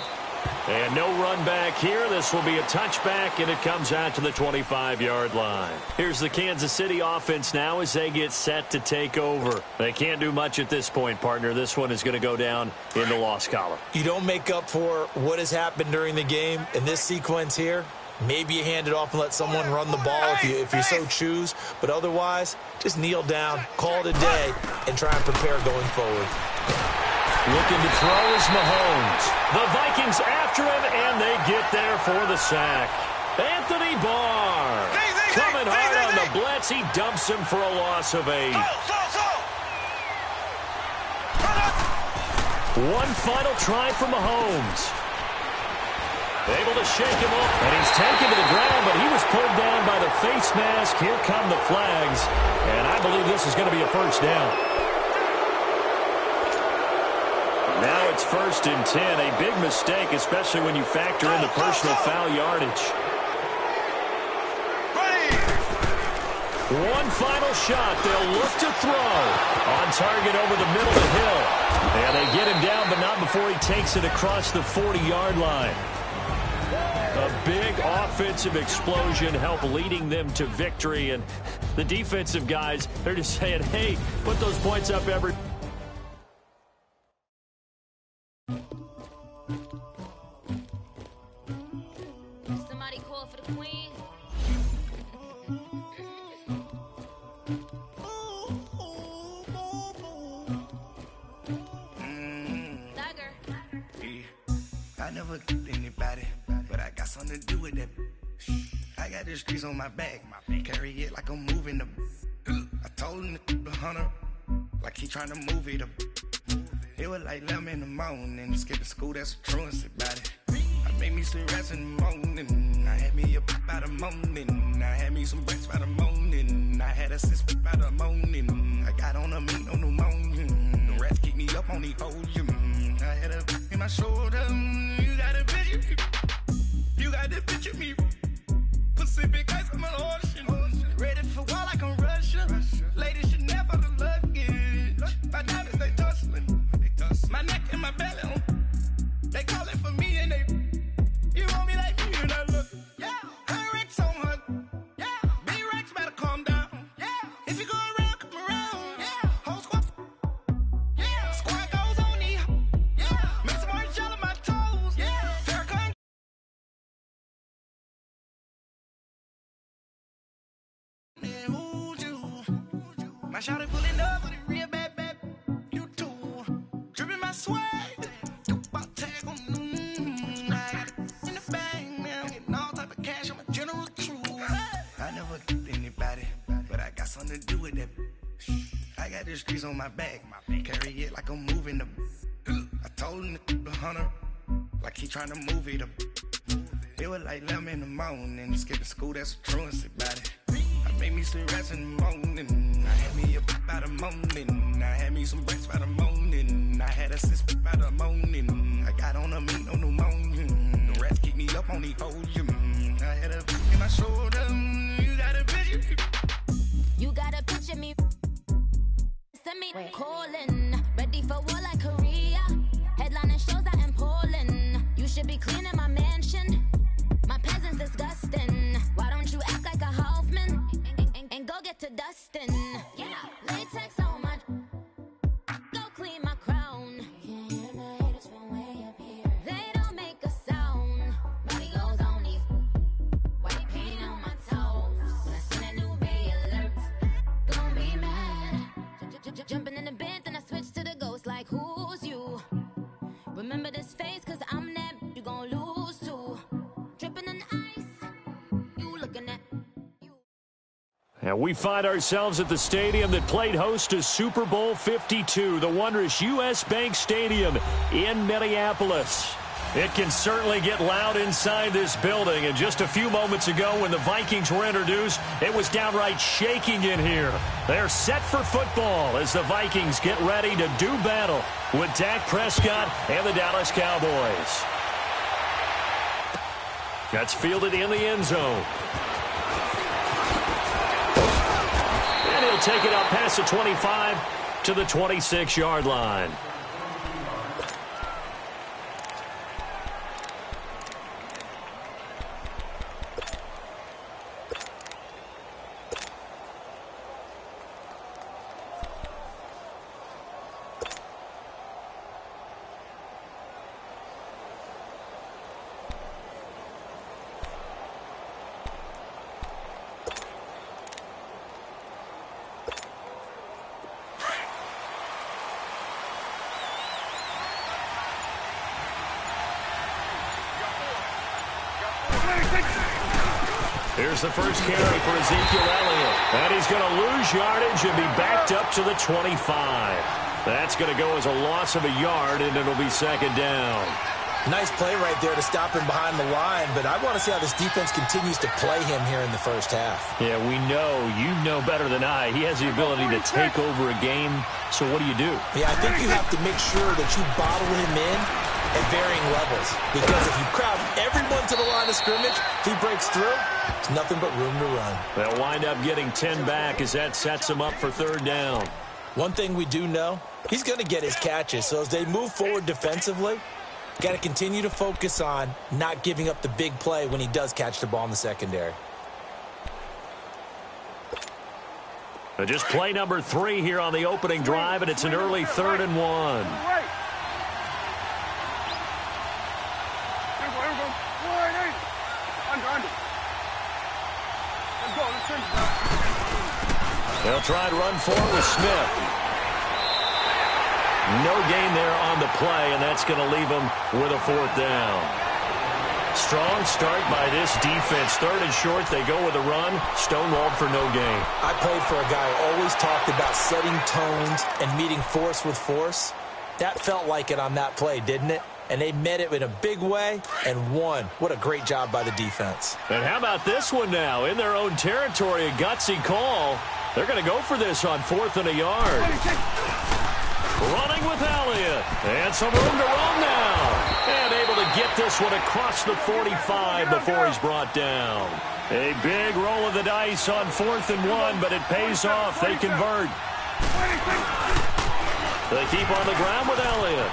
And no run back here. This will be a touchback, and it comes out to the 25-yard line. Here's the Kansas City offense now as they get set to take over. They can't do much at this point, partner. This one is going to go down in the loss column. You don't make up for what has happened during the game in this sequence here. Maybe you hand it off and let someone run the ball if you so choose. But otherwise, just kneel down, call it a day, and try and prepare going forward. Looking to throw is Mahomes. The Vikings after him, and they get there for the sack. Anthony Barr coming hard on the blitz. He dumps him for a loss of 8. One final try for Mahomes. Able to shake him off, and he's taken to the ground, but he was pulled down by the face mask. Here come the flags, and I believe this is going to be a first down. Now it's 1st and 10. A big mistake, especially when you factor in the personal foul yardage. One final shot. They'll look to throw. On target over the middle of Hill. And they get him down, but not before he takes it across the 40-yard line. A big offensive explosion help leading them to victory. And the defensive guys, they're just saying, hey, put those points up every... Somebody call for the queen. I never killed anybody, but I got something to do with that. I got the streets on my back, carry it like I'm moving the. I told him the hunter, like he trying to move it up. It was like 11 in the morning, skipping school, that's a truancy about it. I made me some rats in the morning, I had me up by the morning, I had me some breaks by the morning, I had a sis by the morning, I got on a meat on the morning, the rats keep me up on the volume, I had a in my shoulder, you got a picture me, you got to picture me, Pacific ice on my ocean, ready for war like I'm Russian, ladies should never the luggage, my diamonds they tussling, my neck and my belly, they calling for me and they, you want me like me and I look, yeah, her Rex on her, yeah, B-Rex better calm down, yeah, if you go around, come around, yeah, whole squad, yeah, squad goes on the, yeah, make some orange gel on my toes, yeah, Farrakhan. Who's you? My shawty pulling up with a real bad, you too, dripping my swag, you about tag on, I got it in the bag, man, I'm getting all type of cash, I'm a general true. I never killed anybody, but I got something to do with that. I got the streets on my back, carry it like I'm moving the. I told him the hunter, like he trying to move it up. It was like 11 in the morning, skipping school, that's a truancy about it. I made me some rats in the morning, I had me up by the morning, I had me some breaks by the morning, I had a sis by the morning, I got on a meat on the morning, the rats keep me up on the volume, I had a in my shoulder, you got a picture me. You gotta picture me. Send me calling, ready for war like Korea. Headlining shows out in Poland. You should be cleaning my mansion. My peasants disgusting. Why don't you act like a Hoffman and go get to dustin'? Yeah, latex on my. Go clean my crown. Can't hear the haters from way up here. They don't make a sound. Body goes on these. White paint on my toes. When I see that new Bay alert, gon' be mad. Jumping in the bed, then I switch to the ghost like who's you? Remember this face, cause I'm that you gon' lose too. Dripping in ice, you looking at you. And we find ourselves at the stadium that played host to Super Bowl 52, the wondrous U.S. Bank Stadium in Minneapolis. It can certainly get loud inside this building, and just a few moments ago when the Vikings were introduced, it was downright shaking in here. They're set for football as the Vikings get ready to do battle with Dak Prescott and the Dallas Cowboys. That's fielded in the end zone. And he'll take it up past the 25 to the 26-yard line. Here's the first carry for Ezekiel Elliott. And he's going to lose yardage and be backed up to the 25. That's going to go as a loss of a yard, and it'll be second down. Nice play right there to stop him behind the line, but I want to see how this defense continues to play him here in the first half. Yeah, we know, you know better than I, he has the ability to take over a game, so what do you do? Yeah, I think you have to make sure that you bottle him in at varying levels, because if you crowd everyone to the line of scrimmage, if he breaks through, there's nothing but room to run. They'll wind up getting 10 back as that sets him up for third down. One thing we do know, he's going to get his catches, so as they move forward defensively, Got to continue to focus on not giving up the big play when he does catch the ball in the secondary. Just play number 3 here on the opening drive, and it's an early 3rd and 1. They'll try and run forward with Smith. No gain there on the play, and that's going to leave him with a 4th down. Strong start by this defense. 3rd and short, they go with a run. Stonewalled for no gain. I played for a guy who always talked about setting tones and meeting force with force. That felt like it on that play, didn't it? And they met it in a big way and won. What a great job by the defense. And how about this one now? In their own territory, a gutsy call. They're going to go for this on 4th and a yard. Running with Elliott. And some room to run now. And able to get this one across the 45 before he's brought down. A big roll of the dice on 4th and 1, but it pays off. They convert. They keep on the ground with Elliott.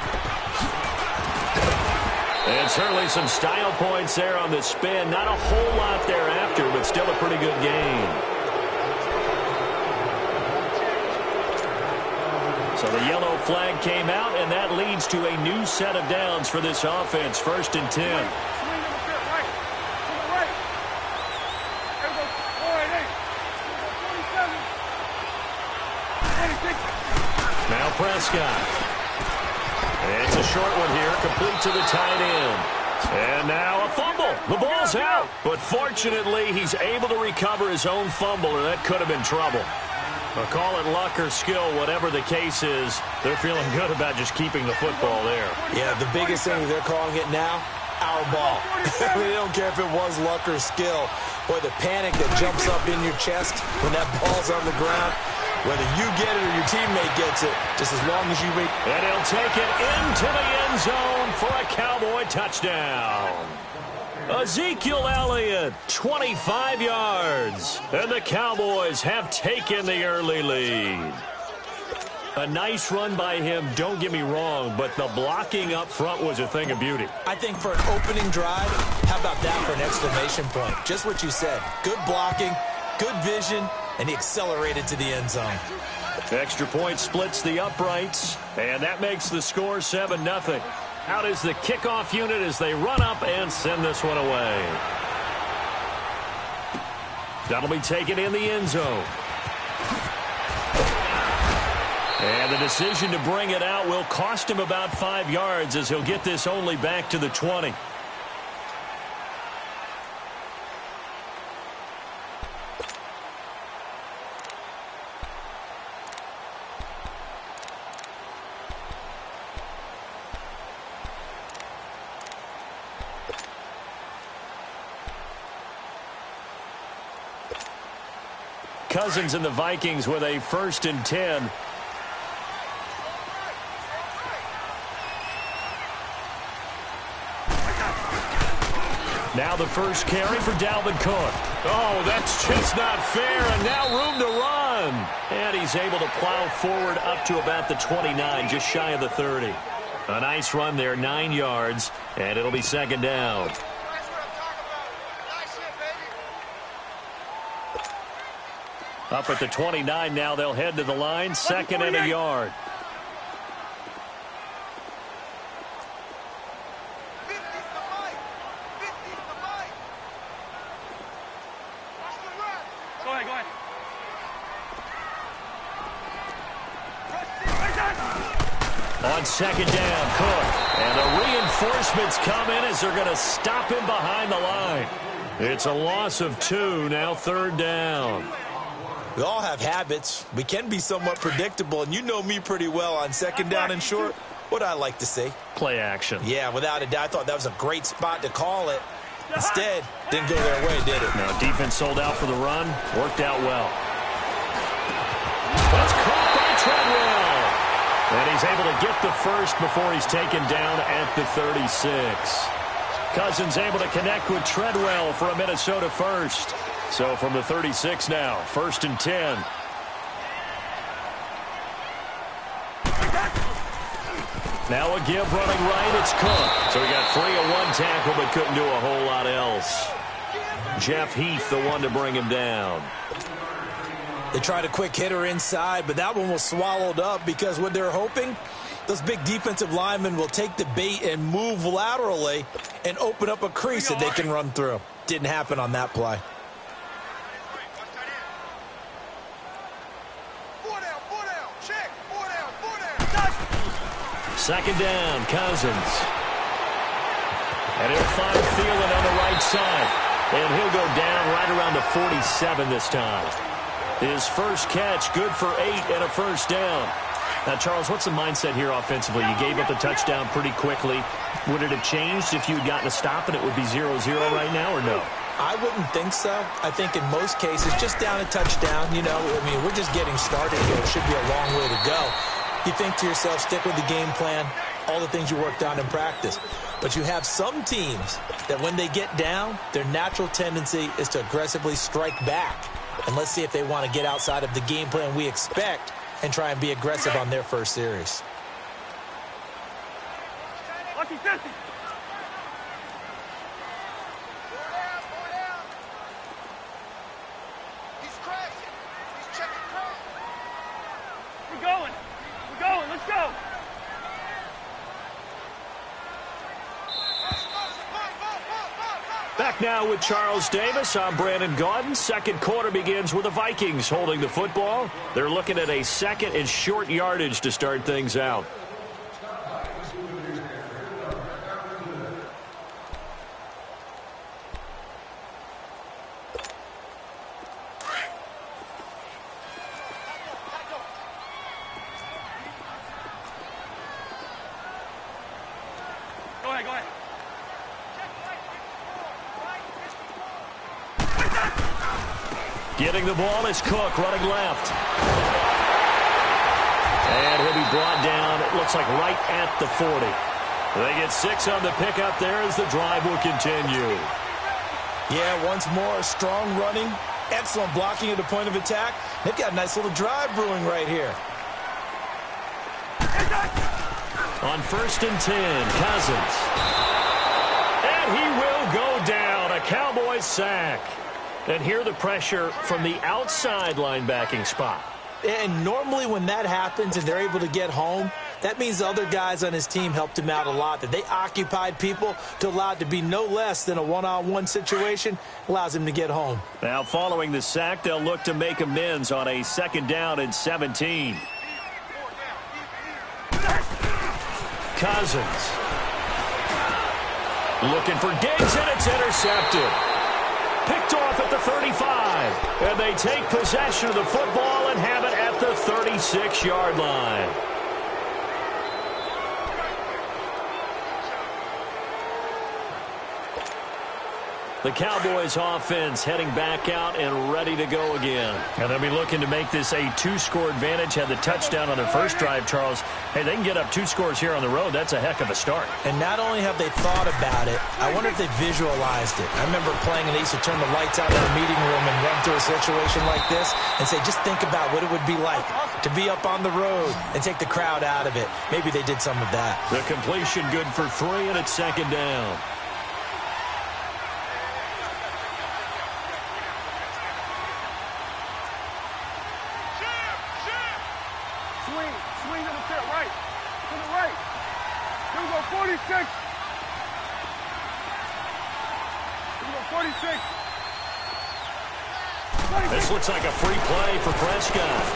And certainly some style points there on the spin. Not a whole lot thereafter, but still a pretty good game. So the yellow flag came out, and that leads to a new set of downs for this offense. 1st and 10. Now Prescott. It's a short one here, complete to the tight end. And now a fumble. The ball's out. But fortunately, he's able to recover his own fumble, or that could have been trouble. Well, call it luck or skill, whatever the case is, they're feeling good about just keeping the football there. Yeah, the biggest thing they're calling it now, our ball. They don't care if it was luck or skill. Boy, the panic that jumps up in your chest when that ball's on the ground, whether you get it or your teammate gets it, just as long as you make... And he'll take it into the end zone for a Cowboy touchdown. Ezekiel Elliott, 25 yards. And the Cowboys have taken the early lead. A nice run by him, don't get me wrong, but the blocking up front was a thing of beauty. I think for an opening drive, how about that for an exclamation point? Just what you said. Good blocking, good vision, and he accelerated to the end zone. Extra point splits the uprights, and that makes the score 7-0. Out is the kickoff unit as they run up and send this one away. That'll be taken in the end zone. And the decision to bring it out will cost him about 5 yards as he'll get this only back to the 20. Cousins and the Vikings with a 1st and 10. Now the first carry for Dalvin Cook. Oh, that's just not fair, and now room to run. And he's able to plow forward up to about the 29, just shy of the 30. A nice run there, 9 yards, and it'll be 2nd down. Up at the 29 now, they'll head to the line, 2nd and a yard. On 2nd down, Cook. And the reinforcements come in as they're going to stop him behind the line. It's a loss of 2, now 3rd down. We all have habits. We can be somewhat predictable, and you know me pretty well on 2nd down and short. What I like to see. Play action. Yeah, without a doubt. I thought that was a great spot to call it. Instead, didn't go their way, did it? No, defense sold out for the run. Worked out well. That's caught by Treadwell. And he's able to get the first before he's taken down at the 36. Cousins able to connect with Treadwell for a Minnesota first. So from the 36 now, 1st and 10. Now a give running right. It's Cook. So he got free of one tackle but couldn't do a whole lot else. Jeff Heath, the one to bring him down. They tried a quick hitter inside, but that one was swallowed up because what they're hoping, those big defensive linemen will take the bait and move laterally and open up a crease that they can run through. Didn't happen on that play. Second down, Cousins. And he'll find Thielen on the right side. And he'll go down right around the 47 this time. His first catch, good for 8 and a first down. Now, Charles, what's the mindset here offensively? You gave up the touchdown pretty quickly. Would it have changed if you had gotten a stop and it would be 0-0 right now, or no? I wouldn't think so. I think in most cases, just down a touchdown, you know, I mean, we're just getting started here. It should be a long way to go. You think to yourself, stick with the game plan, all the things you worked on in practice. But you have some teams that when they get down, their natural tendency is to aggressively strike back. And let's see if they want to get outside of the game plan we expect and try and be aggressive on their first series. Lucky 50. He's crashing. He's checking crash. We're going. We're going. Let's go. Back now with Charles Davis. I'm Brandon Gaudin. Second quarter begins with the Vikings holding the football. They're looking at a second and short yardage to start things out. Go ahead, go ahead. Getting the ball is Cook running left. And he'll be brought down, it looks like right at the 40. They get 6 on the pickup there as the drive will continue. Yeah, once more, strong running, excellent blocking at the point of attack. They've got a nice little drive brewing right here. On 1st and 10, Cousins. And he will go down, a Cowboys sack. And here the pressure from the outside linebacking spot. And normally when that happens and they're able to get home, that means the other guys on his team helped him out a lot. That they occupied people to allow it to be no less than a one-on-one situation allows him to get home. Now following the sack, they'll look to make amends on a 2nd down and 17. Cousins. Looking for Diggs, and it's intercepted. Picked off at the 35. And they take possession of the football and have it at the 36-yard line. The Cowboys offense heading back out and ready to go again. And they'll be looking to make this a 2-score advantage. Had the touchdown on their first drive, Charles. Hey, they can get up 2 scores here on the road. That's a heck of a start. And not only have they thought about it, I wonder if they visualized it. I remember playing and they used to turn the lights out in the meeting room and run through a situation like this and say, just think about what it would be like to be up on the road and take the crowd out of it. Maybe they did some of that. The completion good for 3, and it's 2nd down. Swing to the right. To the right. Here we go, 46. Here we go, 46. This looks like a free play for Prescott.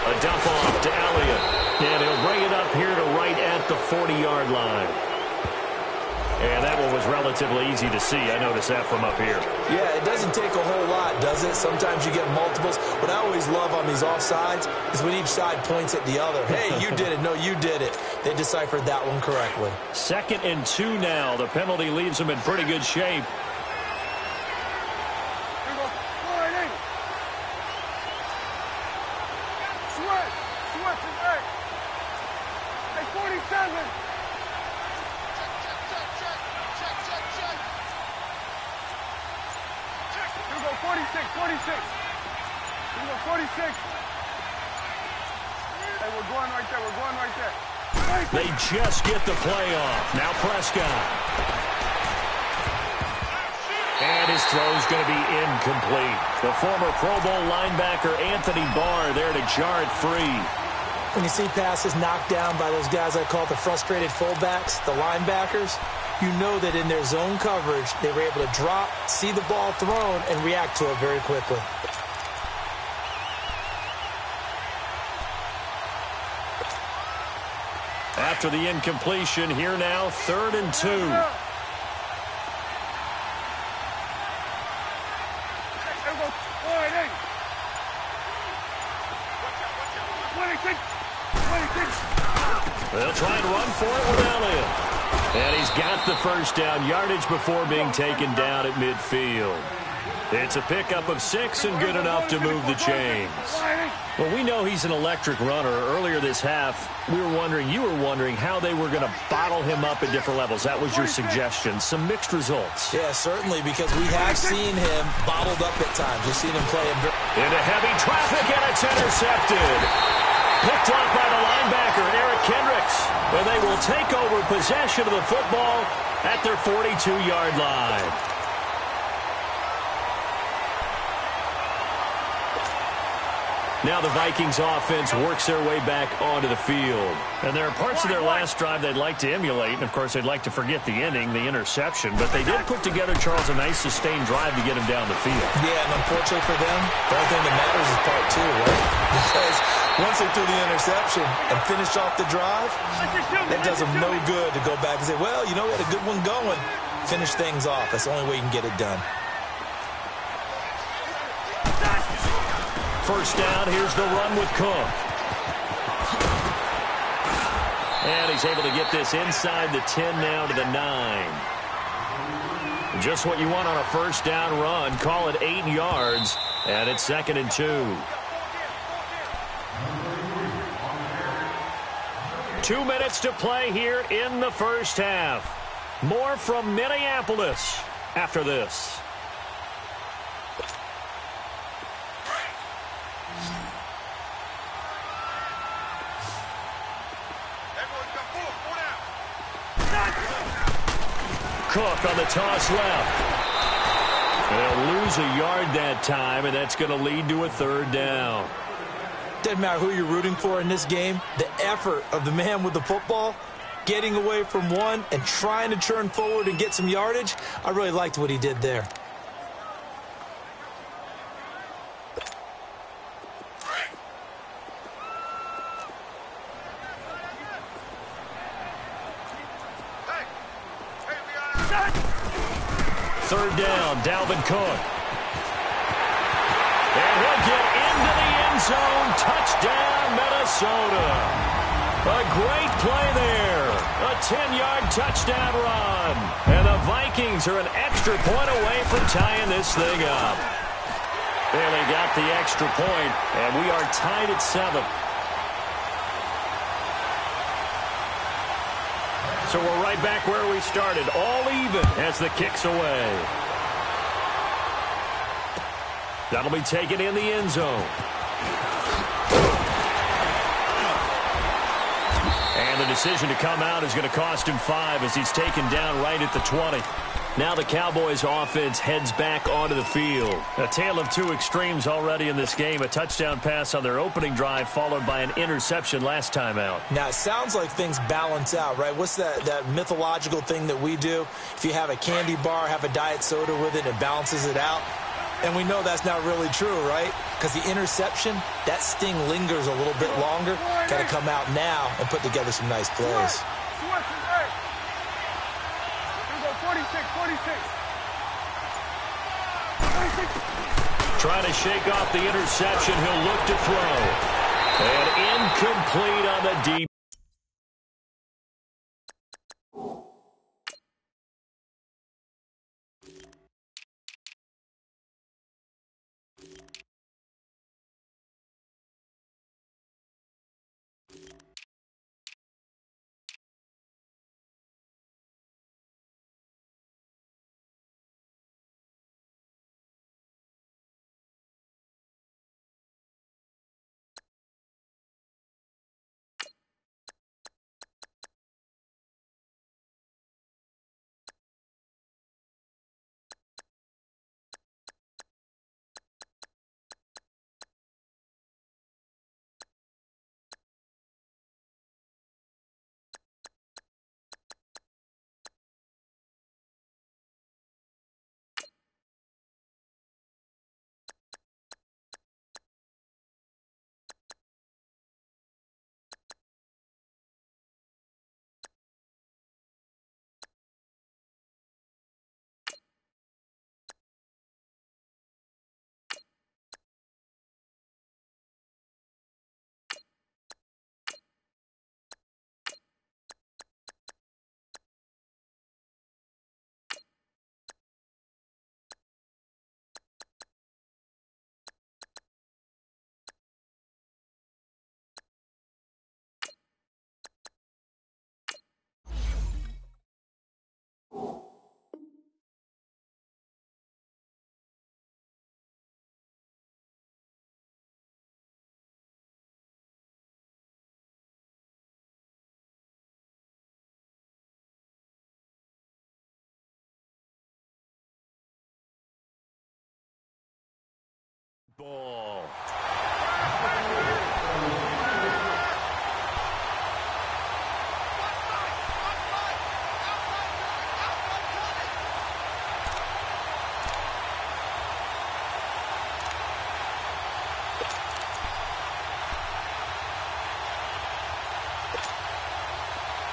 A dump off to Elliott. And he'll bring it up here to right at the 40-yard line. And that one was relatively easy to see. I noticed that from up here. Yeah, it doesn't take a whole lot, does it? Sometimes you get multiples. What I always love on these offsides is when each side points at the other. Hey, you did it. No, you did it. They deciphered that one correctly. 2nd and 2 now. The penalty leaves them in pretty good shape. They just get the play off. Now Prescott. And his throw's going to be incomplete. The former Pro Bowl linebacker Anthony Barr there to jar it free. When you see passes knocked down by those guys I call the frustrated fullbacks, the linebackers, you know that in their zone coverage, they were able to drop, see the ball thrown, and react to it very quickly. After the incompletion, here now, 3rd and 2. They'll try and run for it with Elliott. And he's got the first down yardage before being taken down at midfield. It's a pickup of 6 and good enough to move the chains. Well, we know he's an electric runner. Earlier this half, you were wondering how they were going to bottle him up at different levels. That was your suggestion. Some mixed results. Yeah, certainly, because we have seen him bottled up at times. We've seen him play into heavy traffic, and it's intercepted. Picked off by the linebacker, Eric Kendricks. Where they will take over possession of the football at their 42-yard line. Now the Vikings offense works their way back onto the field. And there are parts of their last drive they'd like to emulate. And, of course, they'd like to forget the inning, the interception. But they did put together, Charles, a nice sustained drive to get him down the field. Yeah, and unfortunately for them, the only thing that matters is part 2, right? Because once they threw the interception and finished off the drive, that does them no good to go back and say, well, you know, we had a good one going. Finish things off. That's the only way you can get it done. First down, here's the run with Cook. And he's able to get this inside the 10 now to the 9. Just what you want on a first down run. Call it 8 yards, and it's 2nd and 2. 2 minutes to play here in the first half. More from Minneapolis after this. Cook on the toss left. They'll lose a yard that time, and that's going to lead to a 3rd down. Doesn't matter who you're rooting for in this game. The effort of the man with the football, getting away from one and trying to turn forward and get some yardage, I really liked what he did there. Third down, Dalvin Cook. And he'll get into the end zone. Touchdown, Minnesota. A great play there. A 10-yard touchdown run. And the Vikings are an extra point away from tying this thing up. Barely got the extra point, and we are tied at 7. So we're right back where we started, all even as the kick's away. That'll be taken in the end zone. And the decision to come out is going to cost him 5 as he's taken down right at the 20. Now the Cowboys offense heads back onto the field. A tale of 2 extremes already in this game. A touchdown pass on their opening drive followed by an interception last time out. Now, it sounds like things balance out, right? What's that mythological thing that we do? If you have a candy bar, have a diet soda with it, it balances it out. And we know that's not really true, right? Because the interception, that sting lingers a little bit longer. Got to come out now and put together some nice plays. 46. Trying to shake off the interception. He'll look to throw. And incomplete on the deep.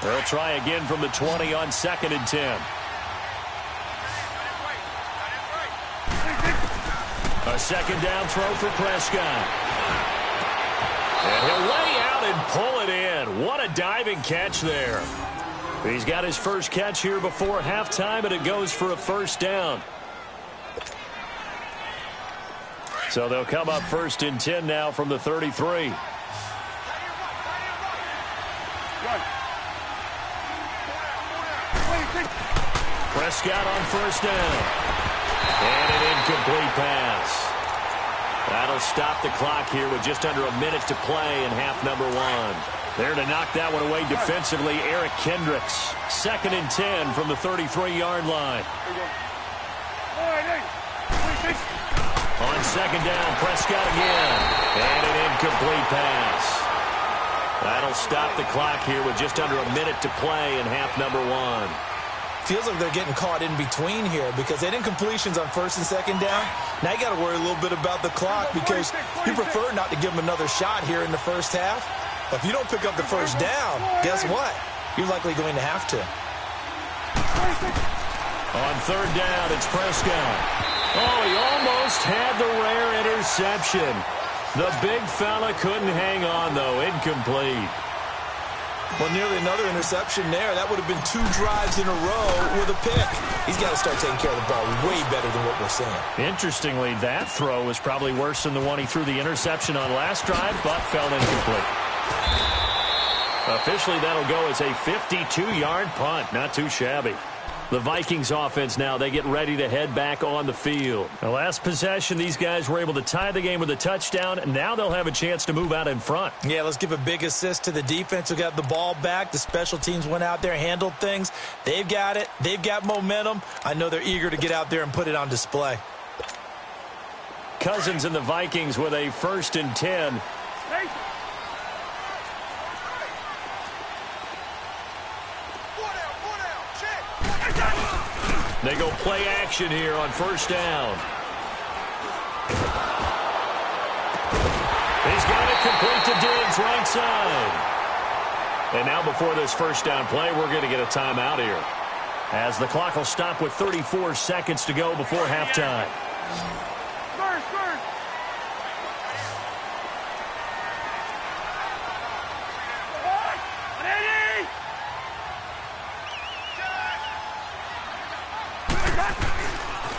They'll try again from the 20 on 2nd and 10. A second down throw for Prescott. And he'll lay out and pull it in. What a diving catch there. He's got his first catch here before halftime, and it goes for a first down. So they'll come up 1st and 10 now from the 33. Prescott on 1st down. And an incomplete pass. That'll stop the clock here with just under a minute to play in half number 1. There to knock that one away defensively, Eric Kendricks. 2nd and 10 from the 33-yard line. On 2nd down, Prescott again. And an incomplete pass. That'll stop the clock here with just under a minute to play in half number 1. Feels like they're getting caught in between here because they did incompletions on 1st and 2nd down. Now you got to worry a little bit about the clock because you prefer not to give them another shot here in the first half. But if you don't pick up the first down, guess what? You're likely going to have to. On 3rd down, it's Prescott. Oh, he almost had the rare interception. The big fella couldn't hang on, though. Incomplete. Well, nearly another interception there. That would have been 2 drives in a row with a pick. He's got to start taking care of the ball way better than what we're seeing. Interestingly, that throw was probably worse than the one he threw the interception on last drive, but fell incomplete. Officially, that'll go as a 52-yard punt. Not too shabby. The Vikings offense now, they get ready to head back on the field. The last possession, these guys were able to tie the game with a touchdown, and now they'll have a chance to move out in front. Yeah, let's give a big assist to the defense who got the ball back. The special teams went out there, handled things. They've got it. They've got momentum. I know they're eager to get out there and put it on display. Cousins and the Vikings with a 1st and 10. They go play action here on 1st down. He's got it complete to Diggs, right side. And now before this 1st down play, we're going to get a timeout here, as the clock will stop with 34 seconds to go before halftime.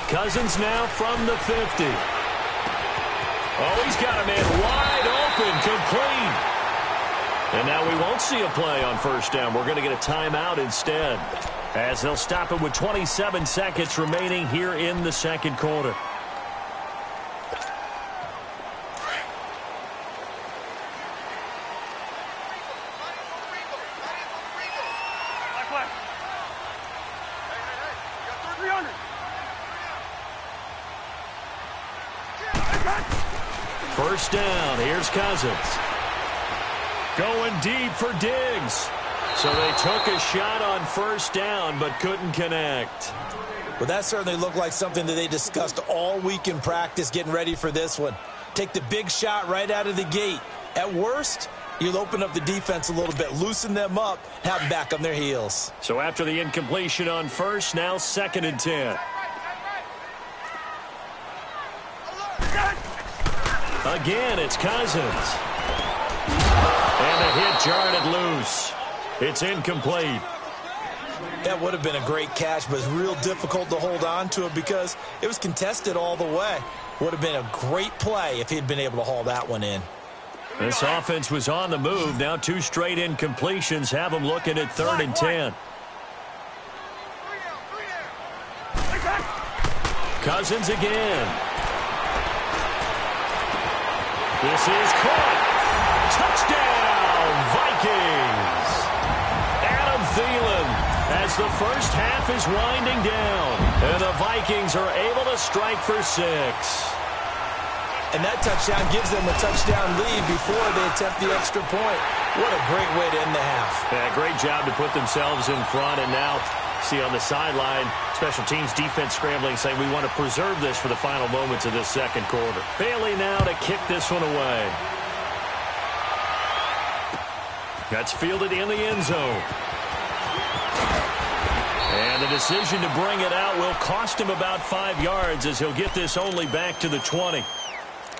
Cousins now from the 50. Oh, he's got a man wide open, complete. And now we won't see a play on 1st down. We're going to get a timeout instead, as they'll stop it with 27 seconds remaining here in the 2nd quarter. First down, here's Cousins. Going deep for Diggs. So they took a shot on 1st down, but couldn't connect. Well, that certainly looked like something that they discussed all week in practice, getting ready for this one. Take the big shot right out of the gate. At worst, you'll open up the defense a little bit, loosen them up, have them back on their heels. So after the incompletion on 1st, now 2nd and 10. Again, it's Cousins. And the hit jarred it loose. It's incomplete. That would have been a great catch, but it's real difficult to hold on to it because it was contested all the way. Would have been a great play if he'd been able to haul that one in. This offense was on the move. Now 2 straight incompletions have them looking at 3rd and 10. Cousins again. This is caught. Touchdown, Vikings. Adam Thielen, as the first half is winding down, and the Vikings are able to strike for 6. And that touchdown gives them a touchdown lead before they attempt the extra point. What a great way to end the half. Yeah, great job to put themselves in front, and now see on the sideline, special teams defense scrambling, saying we want to preserve this for the final moments of this 2nd quarter. Bailey now to kick this one away. That's fielded in the end zone. And the decision to bring it out will cost him about 5 yards as he'll get this only back to the 20.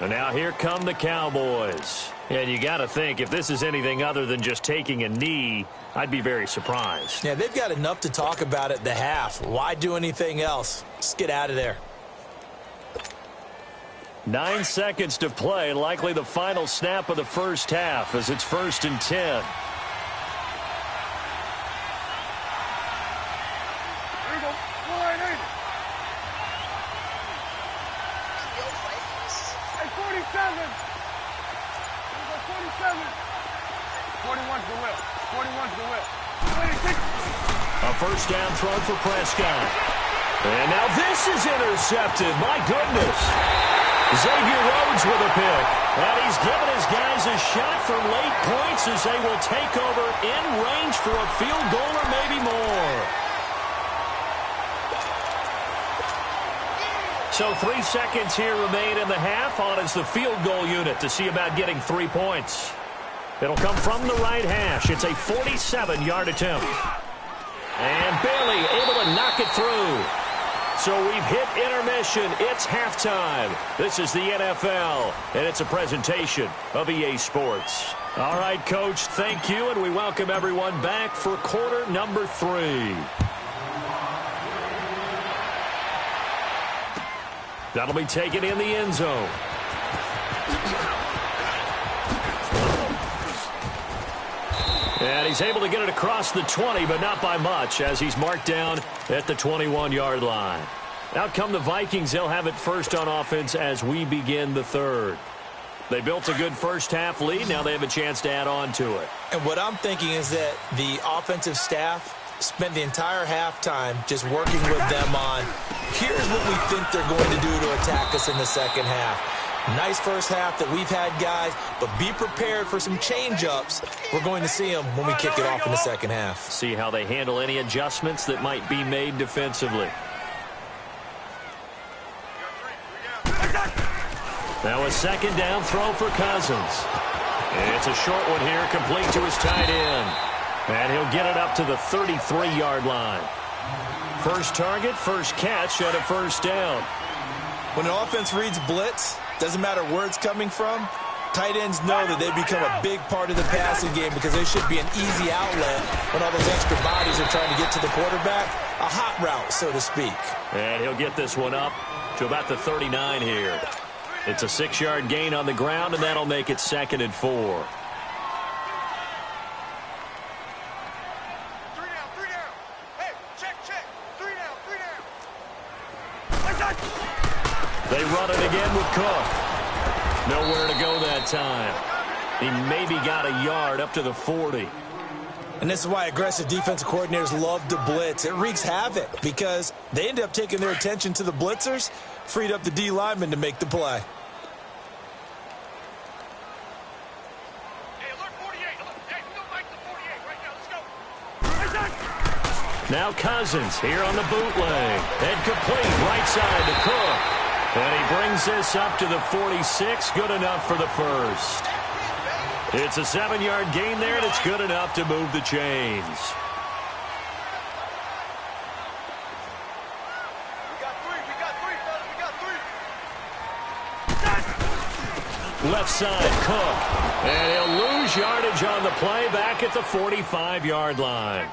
And now here come the Cowboys. And you got to think, if this is anything other than just taking a knee, I'd be very surprised. Yeah, they've got enough to talk about at the half. Why do anything else? Just get out of there. 9 seconds to play, likely the final snap of the first half as it's 1st and 10. A first down throw for Prescott. And now this is intercepted. My goodness. Xavier Rhodes with a pick. And he's given his guys a shot for late points as they will take over in range for a field goal or maybe more. So 3 seconds here remain in the half. On is the field goal unit to see about getting 3 points. It'll come from the right hash. It's a 47-yard attempt. And Bailey able to knock it through. So we've hit intermission. It's halftime. This is the NFL, and it's a presentation of EA Sports. All right, Coach, thank you, and we welcome everyone back for quarter number 3. That'll be taken in the end zone. And he's able to get it across the 20, but not by much, as he's marked down at the 21-yard line. Out come the Vikings. They'll have it first on offense as we begin the third. They built a good first-half lead. Now they have a chance to add on to it. And what I'm thinking is that the offensive staff spent the entire halftime just working with them on, here's what we think they're going to do to attack us in the second half. Nice first half that we've had, guys, but be prepared for some change-ups. We're going to see them when we kick it off in the second half. See how they handle any adjustments that might be made defensively. Now a second down throw for Cousins. And it's a short one here, complete to his tight end. And he'll get it up to the 33-yard line. First target, first catch, and a first down. When an offense reads blitz, doesn't matter where it's coming from, tight ends know that they become a big part of the passing game because they should be an easy outlet when all those extra bodies are trying to get to the quarterback. A hot route, so to speak. And he'll get this one up to about the 39 here. It's a 6-yard gain on the ground, and that'll make it 2nd and 4. They run it again with Cook. Nowhere to go that time. He maybe got a yard up to the 40. And this is why aggressive defensive coordinators love to blitz. It wreaks havoc because they end up taking their attention to the blitzers, freed up the D lineman to make the play. Now Cousins here on the bootleg. And complete right side to Cook. And he brings this up to the 46. Good enough for the first. It's a 7-yard gain there, and it's good enough to move the chains. Left side, Cook. And he'll lose yardage on the play back at the 45-yard line.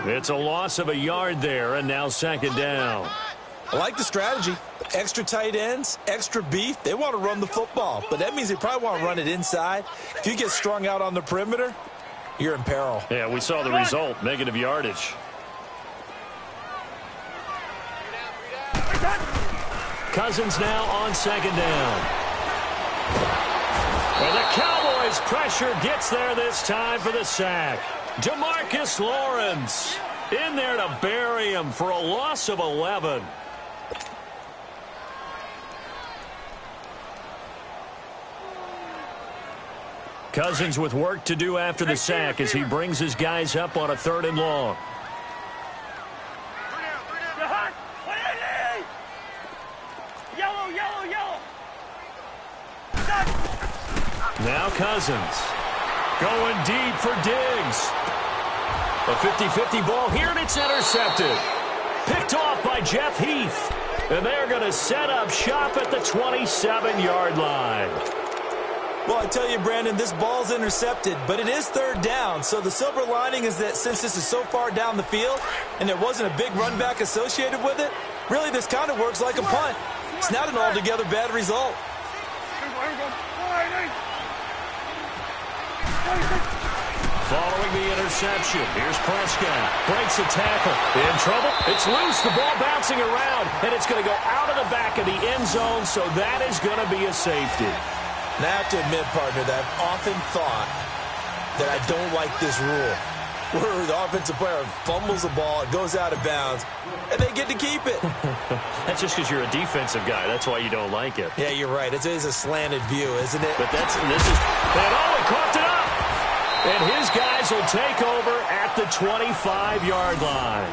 It's a loss of a yard there, and now 2nd down. I like the strategy. Extra tight ends, extra beef. They want to run the football, but that means they probably want to run it inside. If you get strung out on the perimeter, you're in peril. Yeah, we saw the result, negative yardage. Cousins now on 2nd down. And the Cowboys' pressure gets there this time for the sack. DeMarcus Lawrence in there to bury him for a loss of 11. Cousins with work to do after the sack as he brings his guys up on a 3rd and long. Now Cousins going deep for Diggs. A 50-50 ball here, and it's intercepted. Picked off by Jeff Heath. And they're going to set up shop at the 27-yard line. Well, I tell you, Brandon, this ball's intercepted, but it is third down. So the silver lining is that since this is so far down the field and there wasn't a big run back associated with it, really this kind of works like a punt. It's not an altogether bad result. Following the interception, here's Prescott. Breaks a tackle. In trouble. It's loose. The ball bouncing around, and it's going to go out of the back of the end zone, so that is going to be a safety. Now, I have to admit, partner, that I've often thought that I don't like this rule, where the offensive player fumbles the ball, it goes out of bounds, and they get to keep it. That's just because you're a defensive guy. That's why you don't like it. Yeah, you're right. It is a slanted view, isn't it? But he coughed it up. And his guys will take over at the 25-yard line.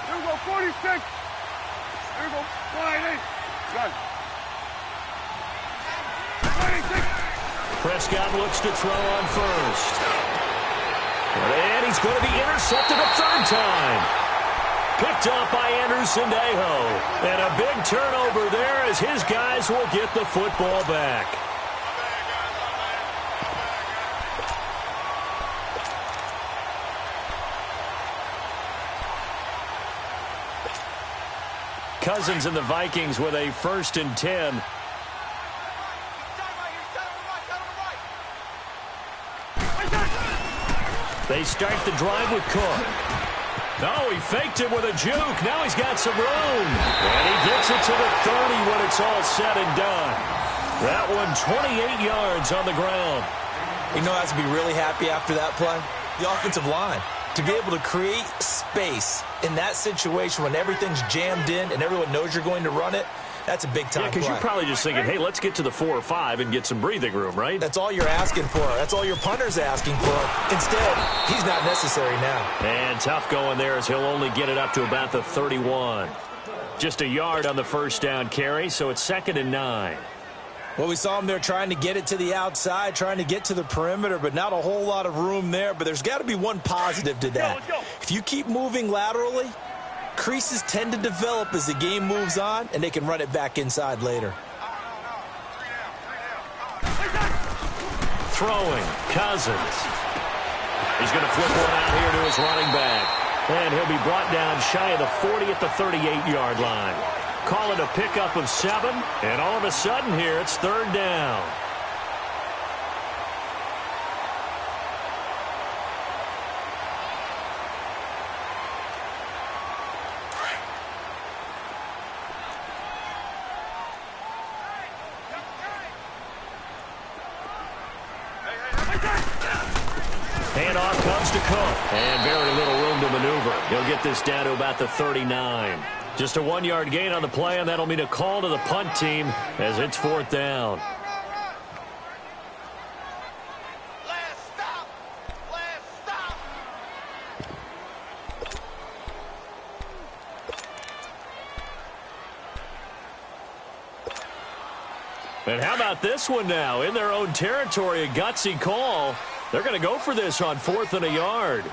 Here we go, 46. Here we go, 188. Got it. 26. Prescott looks to throw on first. And he's going to be intercepted a third time. Picked up by Anderson Dejo. And a big turnover there as his guys will get the football back. Cousins and the Vikings with a 1st and 10. They start the drive with Cook. Oh, he faked it with a juke. Now he's got some room. And he gets it to the 30 when it's all said and done. That one 28 yards on the ground. You know, has to be really happy after that play? The offensive line. To be able to create space in that situation when everything's jammed in and everyone knows you're going to run it, that's a big-time play. Yeah, because you're probably just thinking, hey, let's get to the 4 or 5 and get some breathing room, right? That's all you're asking for. That's all your punter's asking for. Instead, he's not necessary now. And tough going there as he'll only get it up to about the 31. Just a yard on the first down carry, so it's 2nd and 9. Well, we saw him there trying to get it to the outside, trying to get to the perimeter, but not a whole lot of room there. But there's got to be one positive to that. If you keep moving laterally, creases tend to develop as the game moves on, and they can run it back inside later. Throwing, Cousins. He's going to flip one out here to his running back. And he'll be brought down shy of the 40 at the 38-yard line. Call it a pickup of 7, and all of a sudden here it's 3rd down. Handoff comes to Cook, and very little room to maneuver. He'll get this down to about the 39. Just a 1-yard gain on the play, and that'll mean a call to the punt team as it's 4th down. Last stop. Last stop. And how about this one now? In their own territory, a gutsy call. They're going to go for this on 4th and a yard.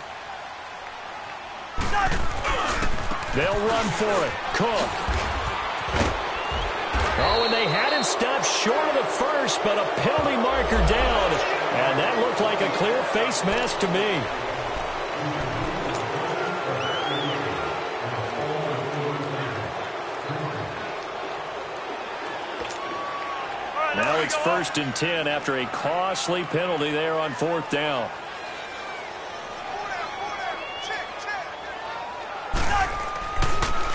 They'll run for it. Cook. Oh, and they had him stopped short of the first, but a penalty marker down. And that looked like a clear face mask to me. Now it's 1st and 10 after a costly penalty there on 4th down.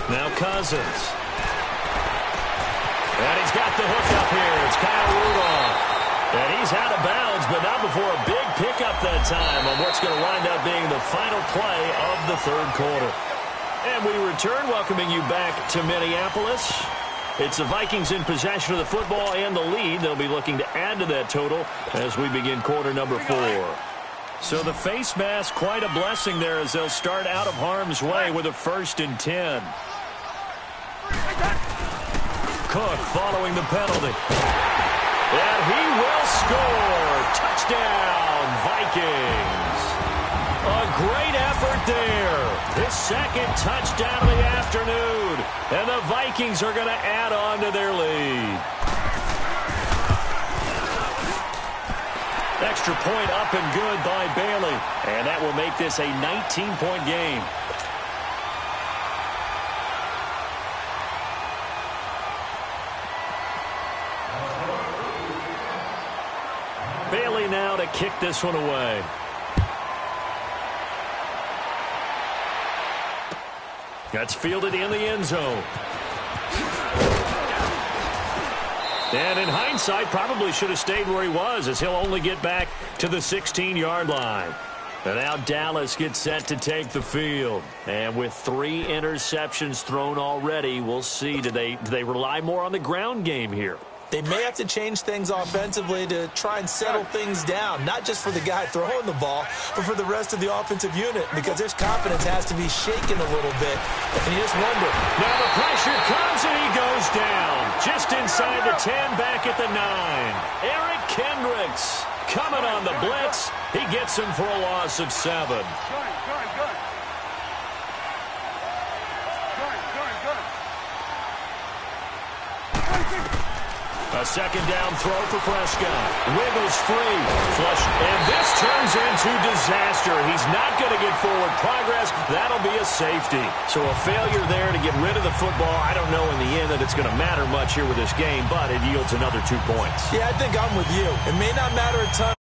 Now Cousins. And he's got the hook up here. It's Kyle Rudolph. And he's out of bounds, but not before a big pickup that time on what's going to wind up being the final play of the 3rd quarter. And we return, welcoming you back to Minneapolis. It's the Vikings in possession of the football and the lead. They'll be looking to add to that total as we begin quarter number 4. So the face mask, quite a blessing there as they'll start out of harm's way with a 1st and 10. Cook following the penalty. And he will score. Touchdown, Vikings. A great effort there. His 2nd touchdown of the afternoon. And the Vikings are going to add on to their lead. Extra point up and good by Bailey. And that will make this a 19-point game. Bailey now to kick this one away. That's fielded in the end zone. And in hindsight, probably should have stayed where he was, as he'll only get back to the 16-yard line. And now Dallas gets set to take the field. And with 3 interceptions thrown already, we'll see. Do they rely more on the ground game here? They may have to change things offensively to try and settle things down, not just for the guy throwing the ball, but for the rest of the offensive unit, because their confidence has to be shaken a little bit. And you just wonder. Now the pressure comes and he goes down. Just inside the 10, back at the 9. Eric Kendricks coming on the blitz. He gets him for a loss of 7. A 2nd down throw for Prescott. Wiggles free. Flush. And this turns into disaster. He's not going to get forward progress. That'll be a safety. So a failure there to get rid of the football. I don't know in the end that it's going to matter much here with this game, but it yields another 2 points. Yeah, I think I'm with you. It may not matter a ton